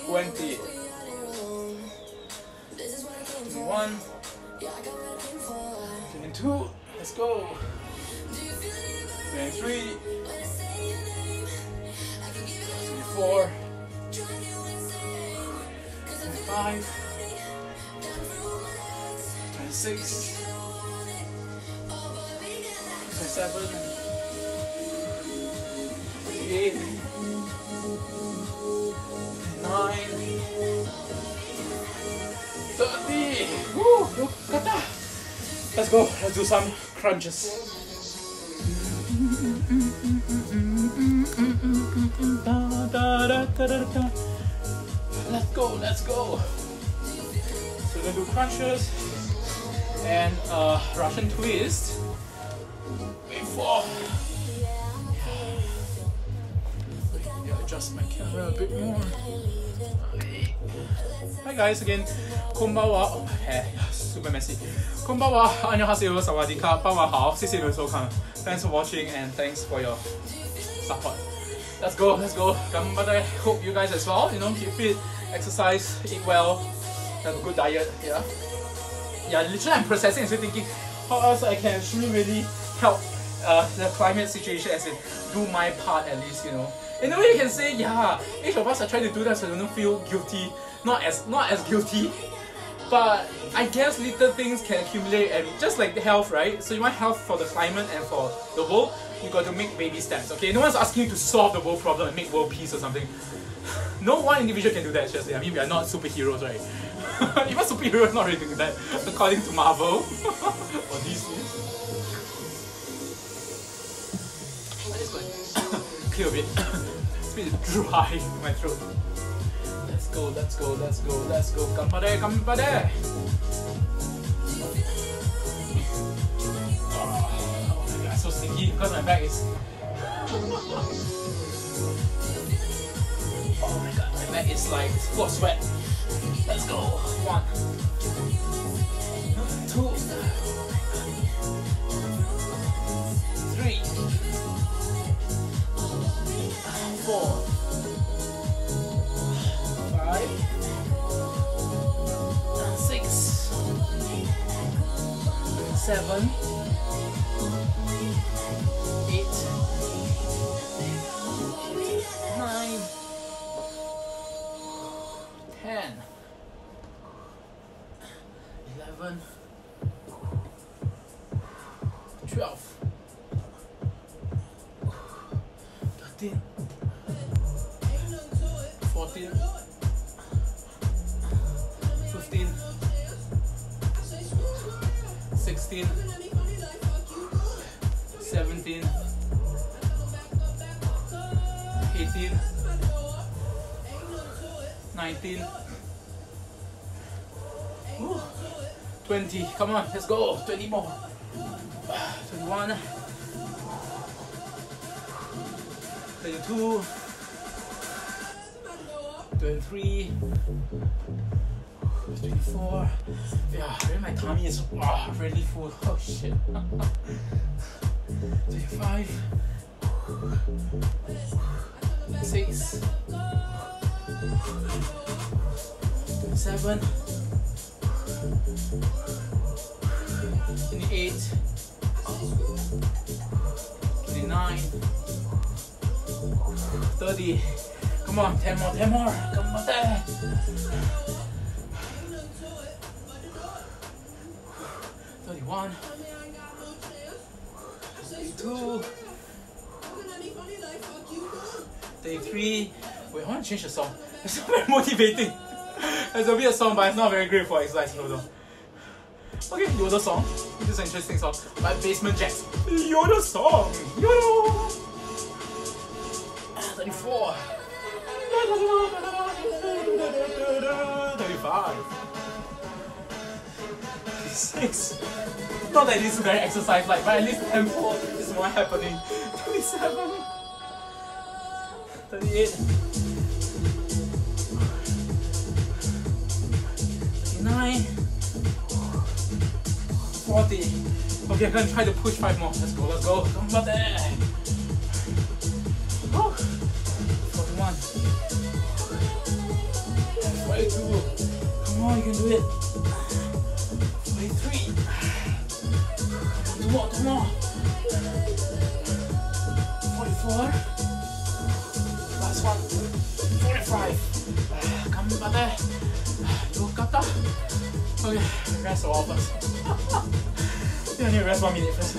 20, 21, 22, let's go, 23, 24, 25, 26, 27, 28, 9, 30. Woo! Look at that. Let's go. Let's do some crunches. Let's go. Let's go. So we're gonna do crunches and Russian twist before. Adjust my camera a bit more. Hi guys again. Konbanwa. Oh my hair, super messy. Konbanwa. 안녕하세요. 사와디카. 大家好. 谢谢你们收看. Thanks for watching and thanks for your support. Let's go. Let's go. Ganbare. Hope you guys as well. You know, keep fit, exercise, eat well, have a good diet. Yeah. Yeah. Literally, I'm processing and still thinking how else I can actually really help the climate situation, as in do my part at least, you know. In a way you can say, yeah, each of us are trying to do that so we don't feel guilty, not as guilty. But I guess little things can accumulate, and just like the health, right? So you want health for the climate and for the world, you got to make baby steps, okay? No one's asking you to solve the world problem and make world peace or something. No one individual can do that, seriously. I mean, we are not superheroes, right? Even superheroes not really doing that, according to Marvel or DC. Let's go. Clear a bit. It's a bit dry in my throat. Let's go, let's go, let's go, let's go. Ganpade, ganpade! Oh my god, so stinky because my back is... Oh my god, my back is like full of sweat. Let's go. 1, 2, 3, 4, 5, 6, 7, 8, 9, 10, 11, 12, 13, 14, 15, 16, 17, 18, 19, 20, come on, let's go, 20 more, 21, 22, 23, 24, yeah, really my tummy is really full, oh shit, 25, 6, 7, 28, 29, 30, come on, 10 more, come on there. 31, 32, 33. Wait, I want to change the song. It's not very motivating. It's a weird song, but it's not very great for exercise. No. Okay, Yoda song. This is an interesting song by Basement Jacks. Yoda song. Yoda. 34. 35. 6. Not that this is very exercise-like, but at least tempo is more happening. 27. 38. 39. 40. Okay, I'm gonna try to push 5 more. Let's go, let's go. Come on there. 41. 42. Come on, you can do it. 43. 2 more. 44. Last one. 45. Come on there. You got that? Okay, rest all of us. I need to rest 1 minute first.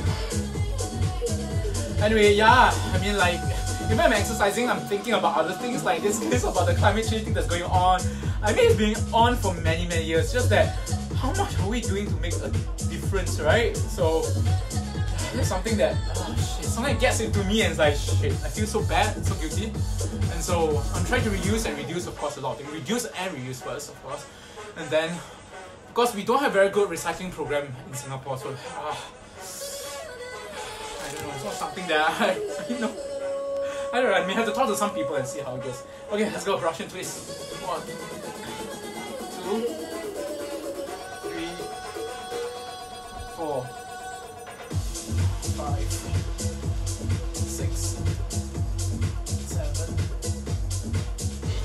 Anyway, yeah, I mean, like, even when I'm exercising, I'm thinking about other things, like this case about the climate change thing that's going on. I mean, it's been on for many years, just that how much are we doing to make a difference, right? So that's something that, something that gets into me and it's like, shit, I feel so bad, so guilty. And so I'm trying to reuse and reduce, of course, a lot of things. Reduce and reuse first, of course. And then, because we don't have a very good recycling program in Singapore, so I don't know, it's not something that I don't know, I may have to talk to some people and see how it goes. Okay, let's go, Russian twist. 1, 2, 3, 4, 5, 6, 7, 8,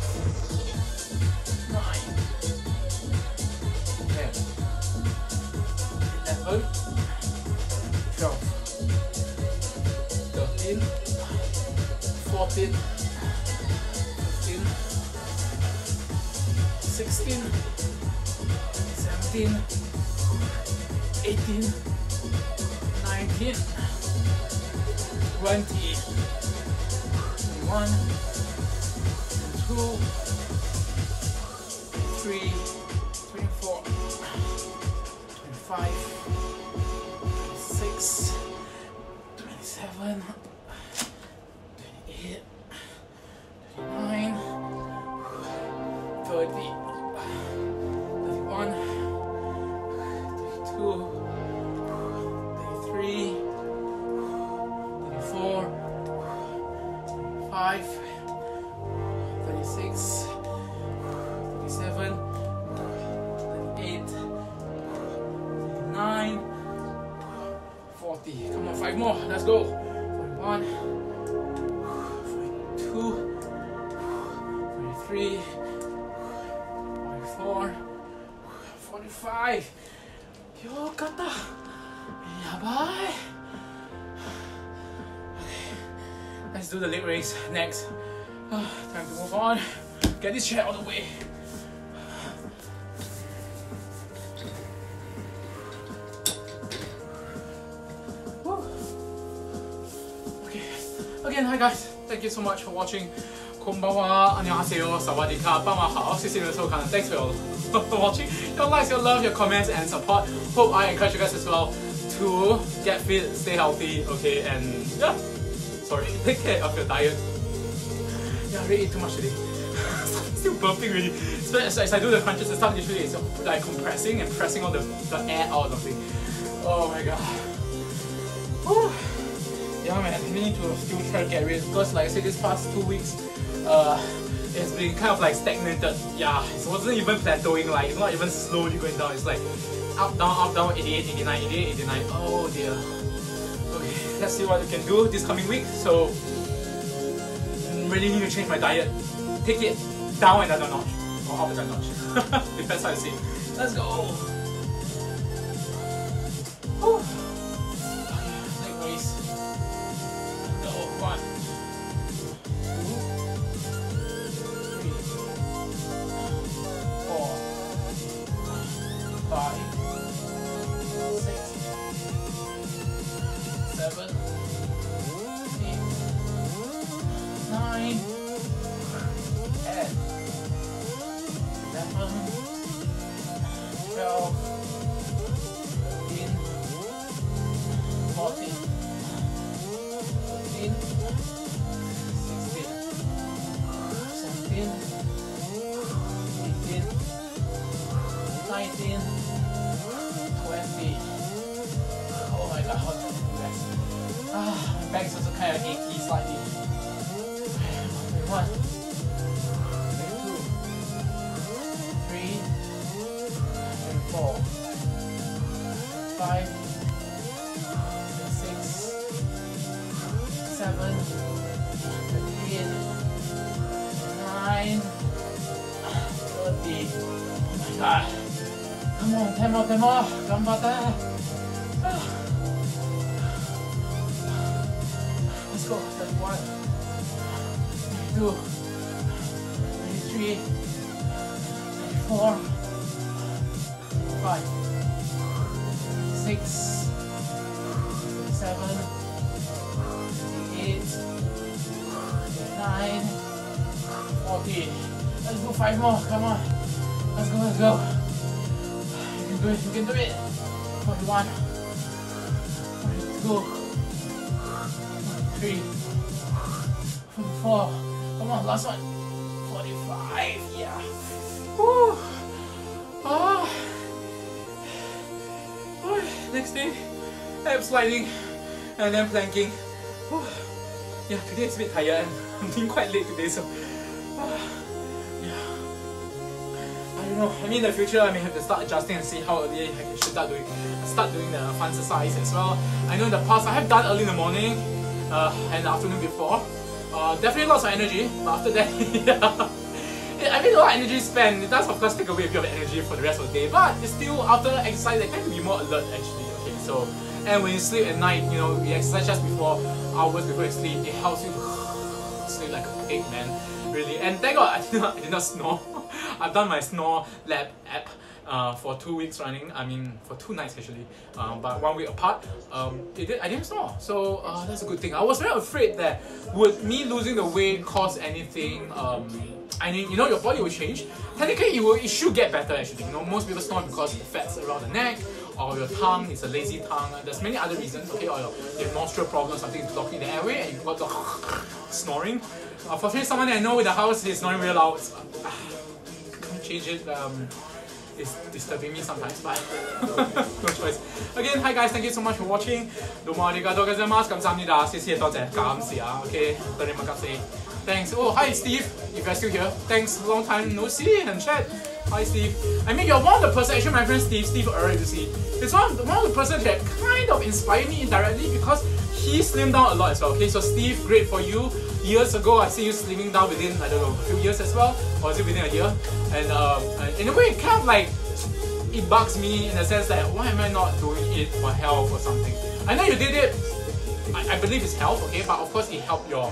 9, 10, 11, 12, 14, 15, 16, 17, 18, 19, 20, 21, 22, 23, 24, 25, 26, 27, 28, 29, 30, 31, 32, 33, 34, 35, 36, 37, 38, 39, 40. Come on, 5 more. Let's go. 41, 42, 43, 44, 45. Yo, kata. Yabai. Let's do the leg raise next. Time to move on. Get this chair out of the way. Okay. Again, hi guys. Thank you so much for watching. Konbanwa, annyeonghaseyo, sawadika, bamahao, thanks for watching. Your likes, your love, your comments, and support. Hope I encourage you guys as well to get fit, stay healthy, okay, and yeah. Sorry, take care of your diet. Yeah, I really ate too much today. Still burping really. So as I do the crunches and stuff, literally it's like compressing and pressing all the air out of it. Oh my god. Whew. Yeah man, I need to still try to get rid, because like I said, this past 2 weeks, it's been kind of like stagnated. Yeah, it wasn't even plateauing, like it's not even slowly going down, it's like up, down, 88, 89, 88, 89. Oh dear. Okay, let's see what we can do this coming week. So, really need to change my diet. Take it down another notch, or up another notch. Depends how you see it. Let's go. Whew. Okay, leg raise. Let's go. 1, 2, 3, 4, 5, 6, 7, 8, 9, 10, 11, 12, 13, 14, 15, 16, 17, 18, 19, 20. Oh my god, how to do that? My back is also kind of achy slightly. 21, 22, 23, 24, 25, 26, 7, 8, 9, 30. Oh my god. Come on, 10 more, 10 more. Ganbatte. Let's go. 31, 32, 33, 34, 5, 6, 7, 8, 9, 40. Let's do 5 more. Come on. Let's go, let's go. You can do it, you can do it. 41, 42, 43, 44. Come on, last one. 45, yeah. Woo. Oh. Oh. Next day, ab sliding and then planking. Woo. Yeah, today it's a bit tired and I'm being quite late today, so yeah. I don't know. I mean, in the future, I may have to start adjusting and see how early I should start doing the FUN-xercise as well. I know in the past I have done early in the morning and the afternoon before. Definitely lots of energy, but after that, yeah. I mean, a lot of energy spent. It does of course take away a bit of energy for the rest of the day, but it's still, after exercise, I tend to be more alert actually. Okay, so, and when you sleep at night, you know, you exercise just before, hours before you sleep, it helps you to sleep like a pig, man. Really. And thank God I did not snore. I've done my snore lab app for 2 weeks running. I mean, for 2 nights actually, but 1 week apart. I didn't snore, so that's a good thing. I was very afraid that would me losing the weight cause anything. I mean, you know, your body will change. Technically, it should get better actually. You know, most people snore because the fat's around the neck, or your tongue is a lazy tongue. There's many other reasons, okay? Or you have nostril problems, something is blocking the airway, and you've got the snoring. Unfortunately, someone that I know in the house is snoring real loud. Can't change it. It's disturbing me sometimes, but no choice. Again, hi guys, thank you so much for watching. Domo arigatou gozaimasu, 감사합니다. 谢谢多谢感謝 Okay, terima kasih. Thanks. Oh, hi Steve, if you're still here. Thanks, long time no see and chat. Hi Steve. I mean, you're one of the person, actually my friend Steve you see. It's one of the person that kind of inspired me indirectly because he slimmed down a lot as well. Okay, so Steve, great for you. Years ago, I see you slimming down within, I don't know, a few years as well, or is it within a year? And in a way, it kind of like, it bugs me in the sense that why am I not doing it for health or something? I know you did it, I believe it's health, okay, but of course it helped your,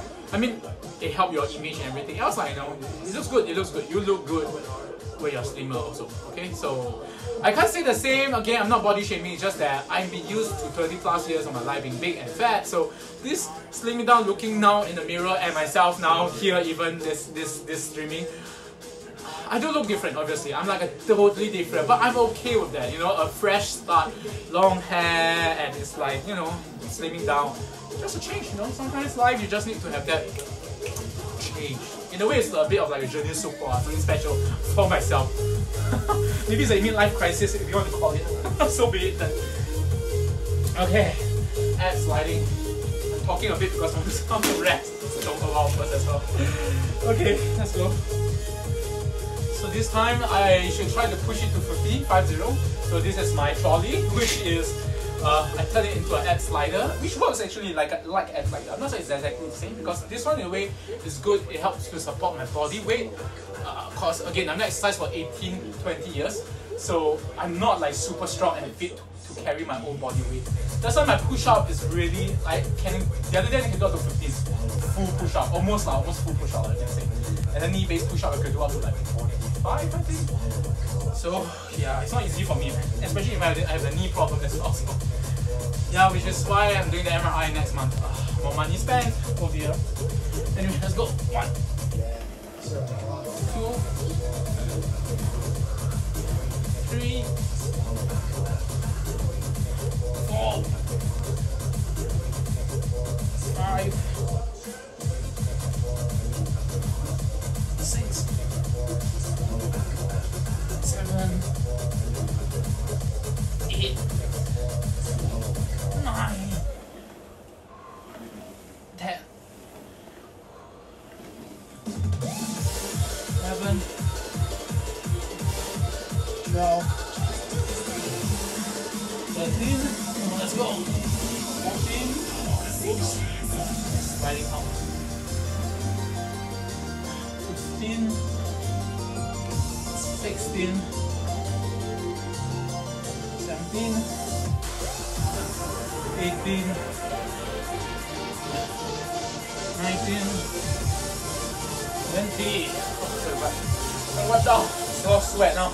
it helped your image and everything else, like, you know, it looks good, you look good when you're slimmer also, okay, so I can't say the same, again, I'm not body shaming, it's just that I've been used to 30 plus years of my life being big and fat, so this slimming down, looking now in the mirror at myself now, here even, this streaming, I do look different, obviously. I'm like a totally different, but I'm okay with that. You know, a fresh start, long hair, and it's like, you know, slimming down. Just a change, you know. Sometimes life you just need to have that change. In a way, it's a bit of like a journey soup or something special for myself. Maybe it's a midlife crisis if you want to call it. So be it then. Okay, ab sliding. I'm talking a bit because I'm to rest. So don't allow first as well. Okay, let's go. So this time I should try to push it to 50. So this is my trolley, which is I turn it into an ab slider, which works actually like ab slider. I'm not saying it's exactly the same because this one in a way is good. It helps to support my body weight. Cause again, I'm not exercised for 18-20 years, so I'm not like super strong and fit to carry my own body weight. That's why my push-up is really like the other day I can go up to 15 full push-up, almost full push-up I can say. And then knee-based push-up I could do up to like 45 I think. So yeah, it's not easy for me, especially if I have a knee problem as well. So, yeah, which is why I'm doing the MRI next month. More money spent, oh dear. Anyway, let's go. 1, 2, 3, 4, 5, 6, 7, 8, 9, 10, 11, 12, 13, let's go, 14, oops, sliding out, 15, 16, 17, 18, 19, 20. What the? It's a lot of sweat now.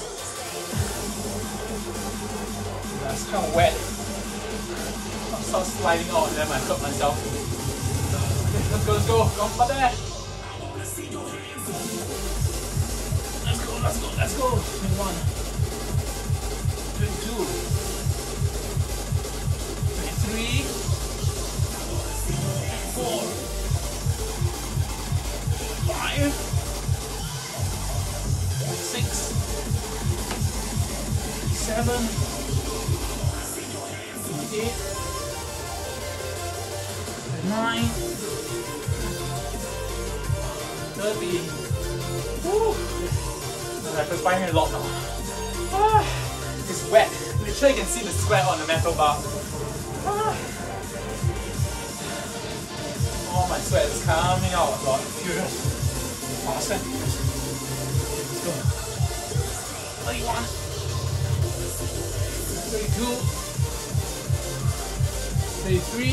It's kind of wet. I'll start sliding out and then I hurt myself. Okay, let's go. Go for there. Let's go. 21, 22, 23, 4, 5, 6, 7, 8, 9, 30. Woo! I'm perspiring a lot now. It's wet. Literally, you can see the sweat on the metal bar. Oh, my sweat is coming out a lot. Furious. Awesome. Let's go. 31, 32, 33,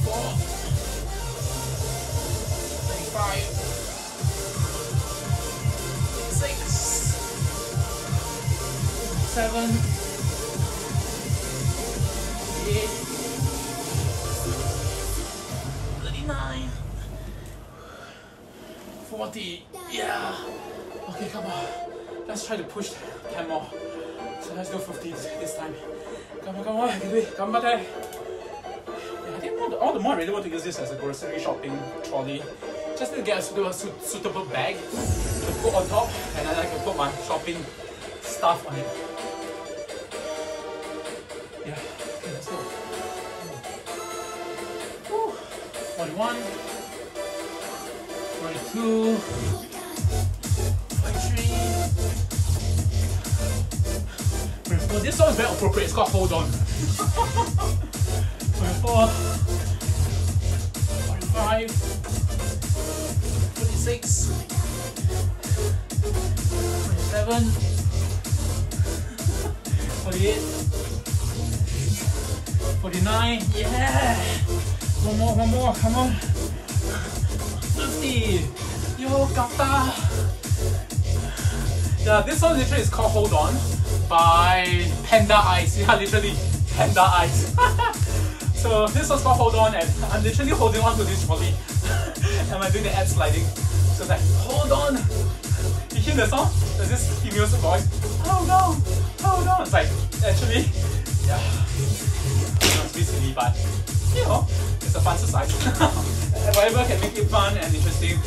4, 7, 8, 39, 40. Yeah. Okay, come on. Let's try to push 10 more. So let's do 50 this time. Come on, come on. Come on, there. Yeah, I think all the more I really want to use this as a grocery shopping trolley. Just need to get a suitable bag to put on top, and then I can put my shopping stuff on it. Yeah, okay, let's go. 41, 42, 43. Well, this song is very appropriate, it's called Hold On. 44, 45, 46, 47, 48, 49, yeah! One more, come on. 50, yo, kata. Yeah, this song literally is called Hold On by Panda Eyes. Yeah, literally, Panda Eyes. So this one's called Hold On, and I'm literally holding on to this trolley. And I'm doing the ab sliding. So it's like, hold on. You hear the song? There's this female's voice. Hold on, hold on. It's like, actually, yeah. It's a bit silly, but you know, it's a fun exercise. Whatever can make it fun and interesting,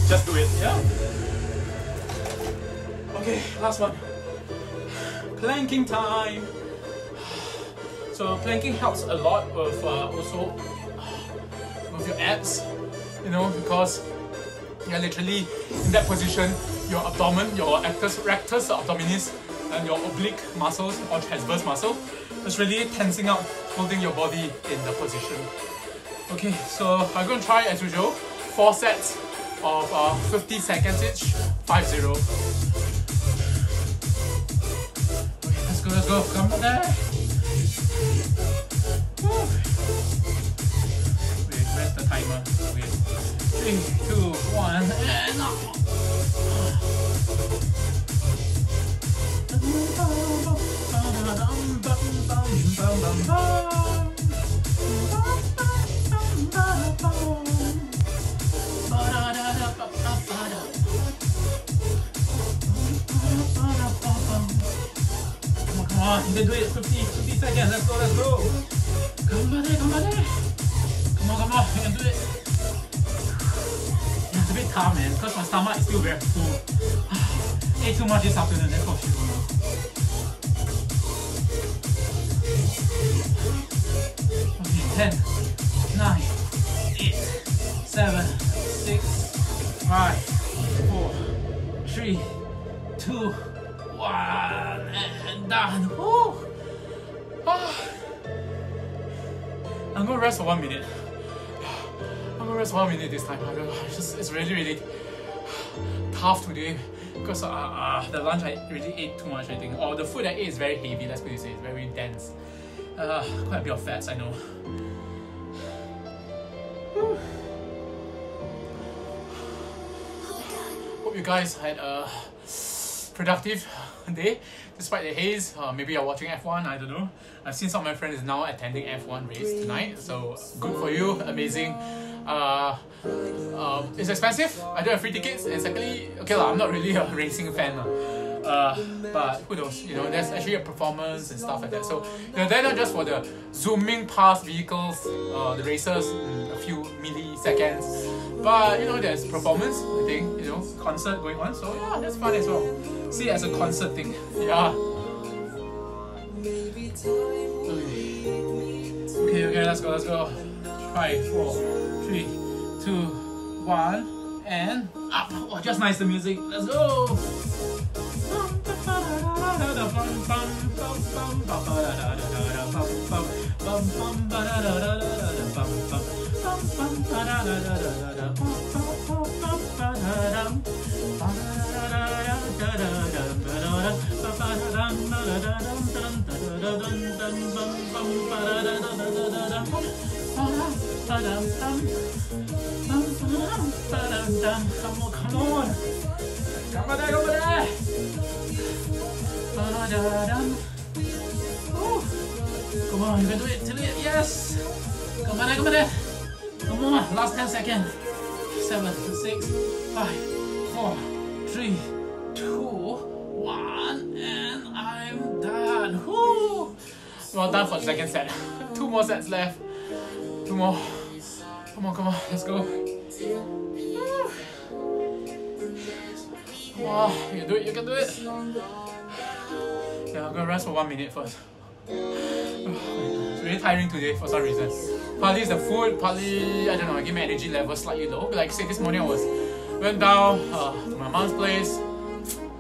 just do it, yeah? Okay, last one. Planking time. So planking helps a lot with also with your abs, you know, because you're literally in that position, your abdomen, your rectus abdominis, and your oblique muscles or transverse muscle is really tensing up, holding your body in the position. Okay, so I'm going to try as usual 4 sets of 50 seconds each, 5-0. Okay, let's go, come on there. Woo. Wait, where's the timer? Wait, 3, 2, 1, and up. Come on, you can do it. 50 seconds. Let's go. Come on. Come on, you can do it. Yeah, it's a bit tough, man, because my stomach is still very full. Ate too much this afternoon, that's for sure. Okay, 10, 9, 8, 7, 6, 5, 4, 3, 2, 1, and done. Woo. I'm gonna rest for 1 minute. I'm gonna rest for 1 minute this time. It's really tough today because the lunch I really ate too much, I think. Or the food I ate is very heavy, let's put it say, it's very dense. Quite a bit of fats, I know. Hope you guys had a productive day despite the haze. Maybe you're watching F1, I don't know. I've seen some of my friends now attending F1 race tonight, so good for you, amazing. It's expensive. I don't have free tickets, and secondly, okay lah, I'm not really a racing fan but who knows, you know, there's actually a performance and stuff like that. So you know, they're not just for the zooming past vehicles, the racers in a few milliseconds, but you know, there's performance, I think, you know, concert going on, so yeah, that's fun as well. See it as a concert thing, yeah. Okay, let's go. 5, 4, 3, 2, 1, and up. Oh, just nice, the music. Let's go. Come on. Come on there. Come on, you can do it, till it, yes! Come on, come on there! Come on, last 10 seconds. 7, 6, 5, 4, 3, 2, 1, and I'm done. Woo! Well done for the second set. 2 more sets left. 2 more. Come on, come on, let's go. Come on, you can do it, you can do it. Yeah, I'm gonna rest for 1 minute first. It's really tiring today for some reason. Partly it's the food, partly, I don't know, I give my energy level slightly low. Like say this morning I went down to my mom's place.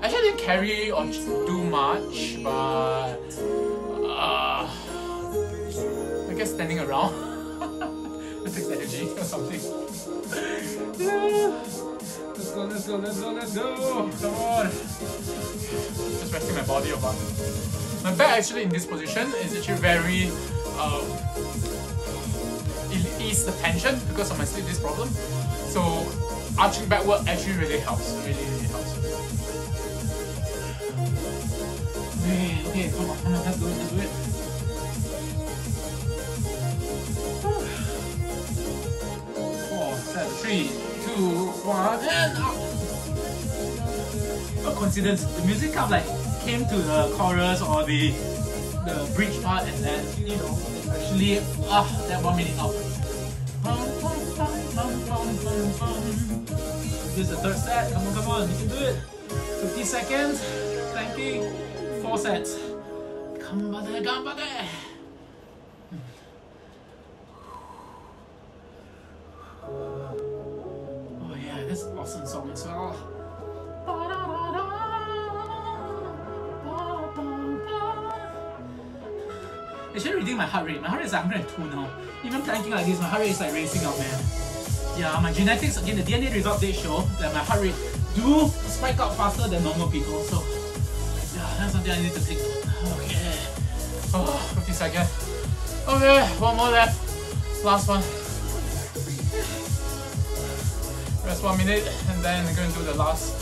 Actually I didn't carry or do much, but I guess standing around it takes energy or something. Yeah. Let's go, let's go, let's go, let's go! Come on! Just resting my body a lot. My back actually in this position is actually very it eases the tension because of my sleep disc problem. So arching backward actually really helps. Really helps. Okay, come on, let's do it, let's do it. 4, 7, 3, 2, 1, and up! What coincidence, the music kind of like came to the chorus or the bridge part and then, you know, actually, that 1 minute up. This is the third set, come on, you can do it. 50 seconds, planking, 4 sets. Come on there, come on there. Oh yeah, this is an awesome song as well. Actually reading my heart rate. My heart rate is 102 now. Even planking like this, my heart rate is like racing up, man. Yeah, my genetics, again, the DNA results they show that my heart rate do spike up faster than normal people. So yeah, that's something I need to take note. Okay. Oh, 50 seconds. Okay, 1 more left. Last one. Rest 1 minute and then I'm going to do the last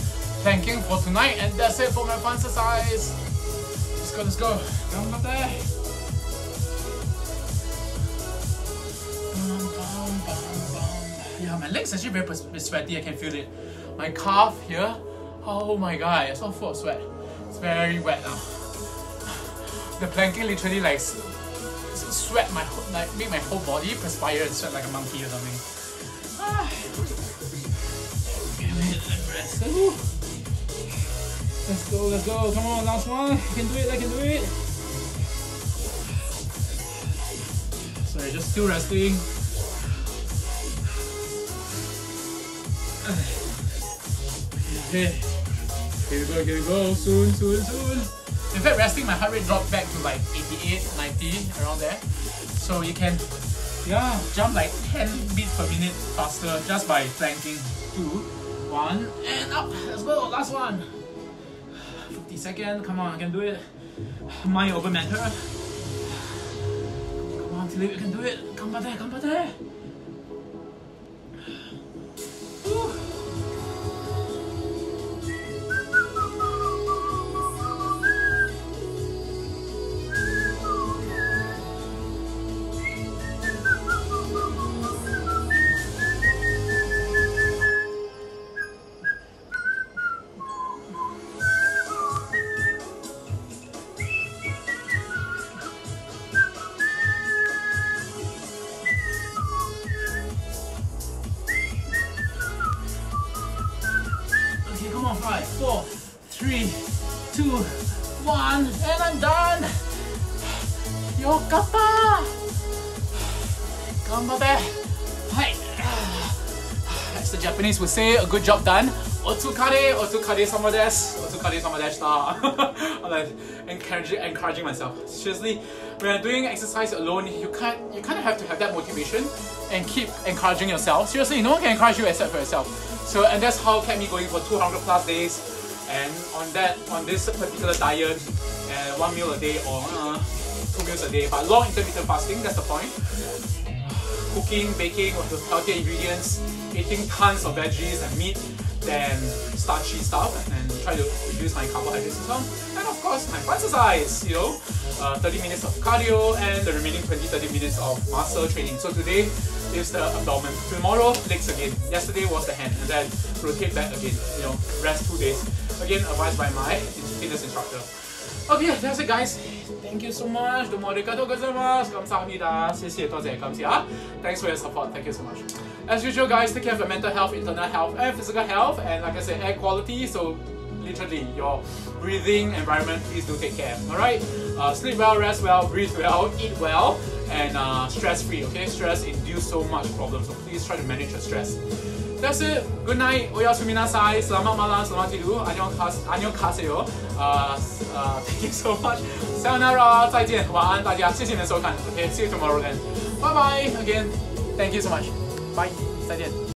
planking for tonight, and that's it for my FUN-xercise. Let's go, let's go. Come up there. Yeah, my legs actually very sweaty, I can feel it. My calf here, oh my god, it's all full of sweat. It's very wet now. The planking literally like sweat my like make my whole body perspire and sweat like a monkey or something. Let's go, let's go, come on, last one. I can do it, I can do it. Sorry, just still resting. Okay, here we go, soon. In fact, resting, my heart rate dropped back to like 88, 90, around there. So you can, yeah, jump like 10 beats per minute faster just by planking. 2, 1, and up. Let's go, last one. 50 seconds, come on, I can do it. Mind over matter. Come on, Tilly, you can do it. Come back there, come back there. Come on, 5, 4, 3, 2, 1, and I'm done! Yokata! Ganbare! Hi! As the Japanese would say, a good job done. Otsukare sama desu. Otsukare sama deshita. I'm like encouraging myself. Seriously, when you're doing exercise alone, you kind of have to have that motivation and keep encouraging yourself. Seriously, no one can encourage you except for yourself. So, and that's how kept me going for 200 plus days. And on this particular diet, 1 meal a day or 2 meals a day, but long intermittent fasting, that's the point. Cooking, baking with healthy ingredients, eating tons of veggies and meat, than starchy stuff, and try to reduce my carbohydrates as well. And of course, my FUN-xercise, 30 minutes of cardio and the remaining 20-30 minutes of muscle training. So today is the abdomen, tomorrow legs again, yesterday was the hand, and then rotate back again, rest 2 days. Again, advised by my fitness instructor. Okay, that's it guys. Thank you so much. Domo arigatou gozaimasu. 감사합니다. 谢谢多谢 감사합니다. Thanks for your support. Thank you so much. As usual guys, take care of your mental health, internal health and physical health, and like I said, air quality, so literally your breathing environment, please do take care. Alright? Sleep well, rest well, breathe well, eat well, and stress free, okay? Stress induces so much problems, so please try to manage your stress. That's it. Good night. Oyasumi nasai. Selamat malam. Selamat tidur. Annyeonghaseyo. Thank you so much. Sayonara. 再见。晚安大家。谢谢你的收看。Okay, see you tomorrow then. Bye bye again. Thank you so much. Bye. 再见。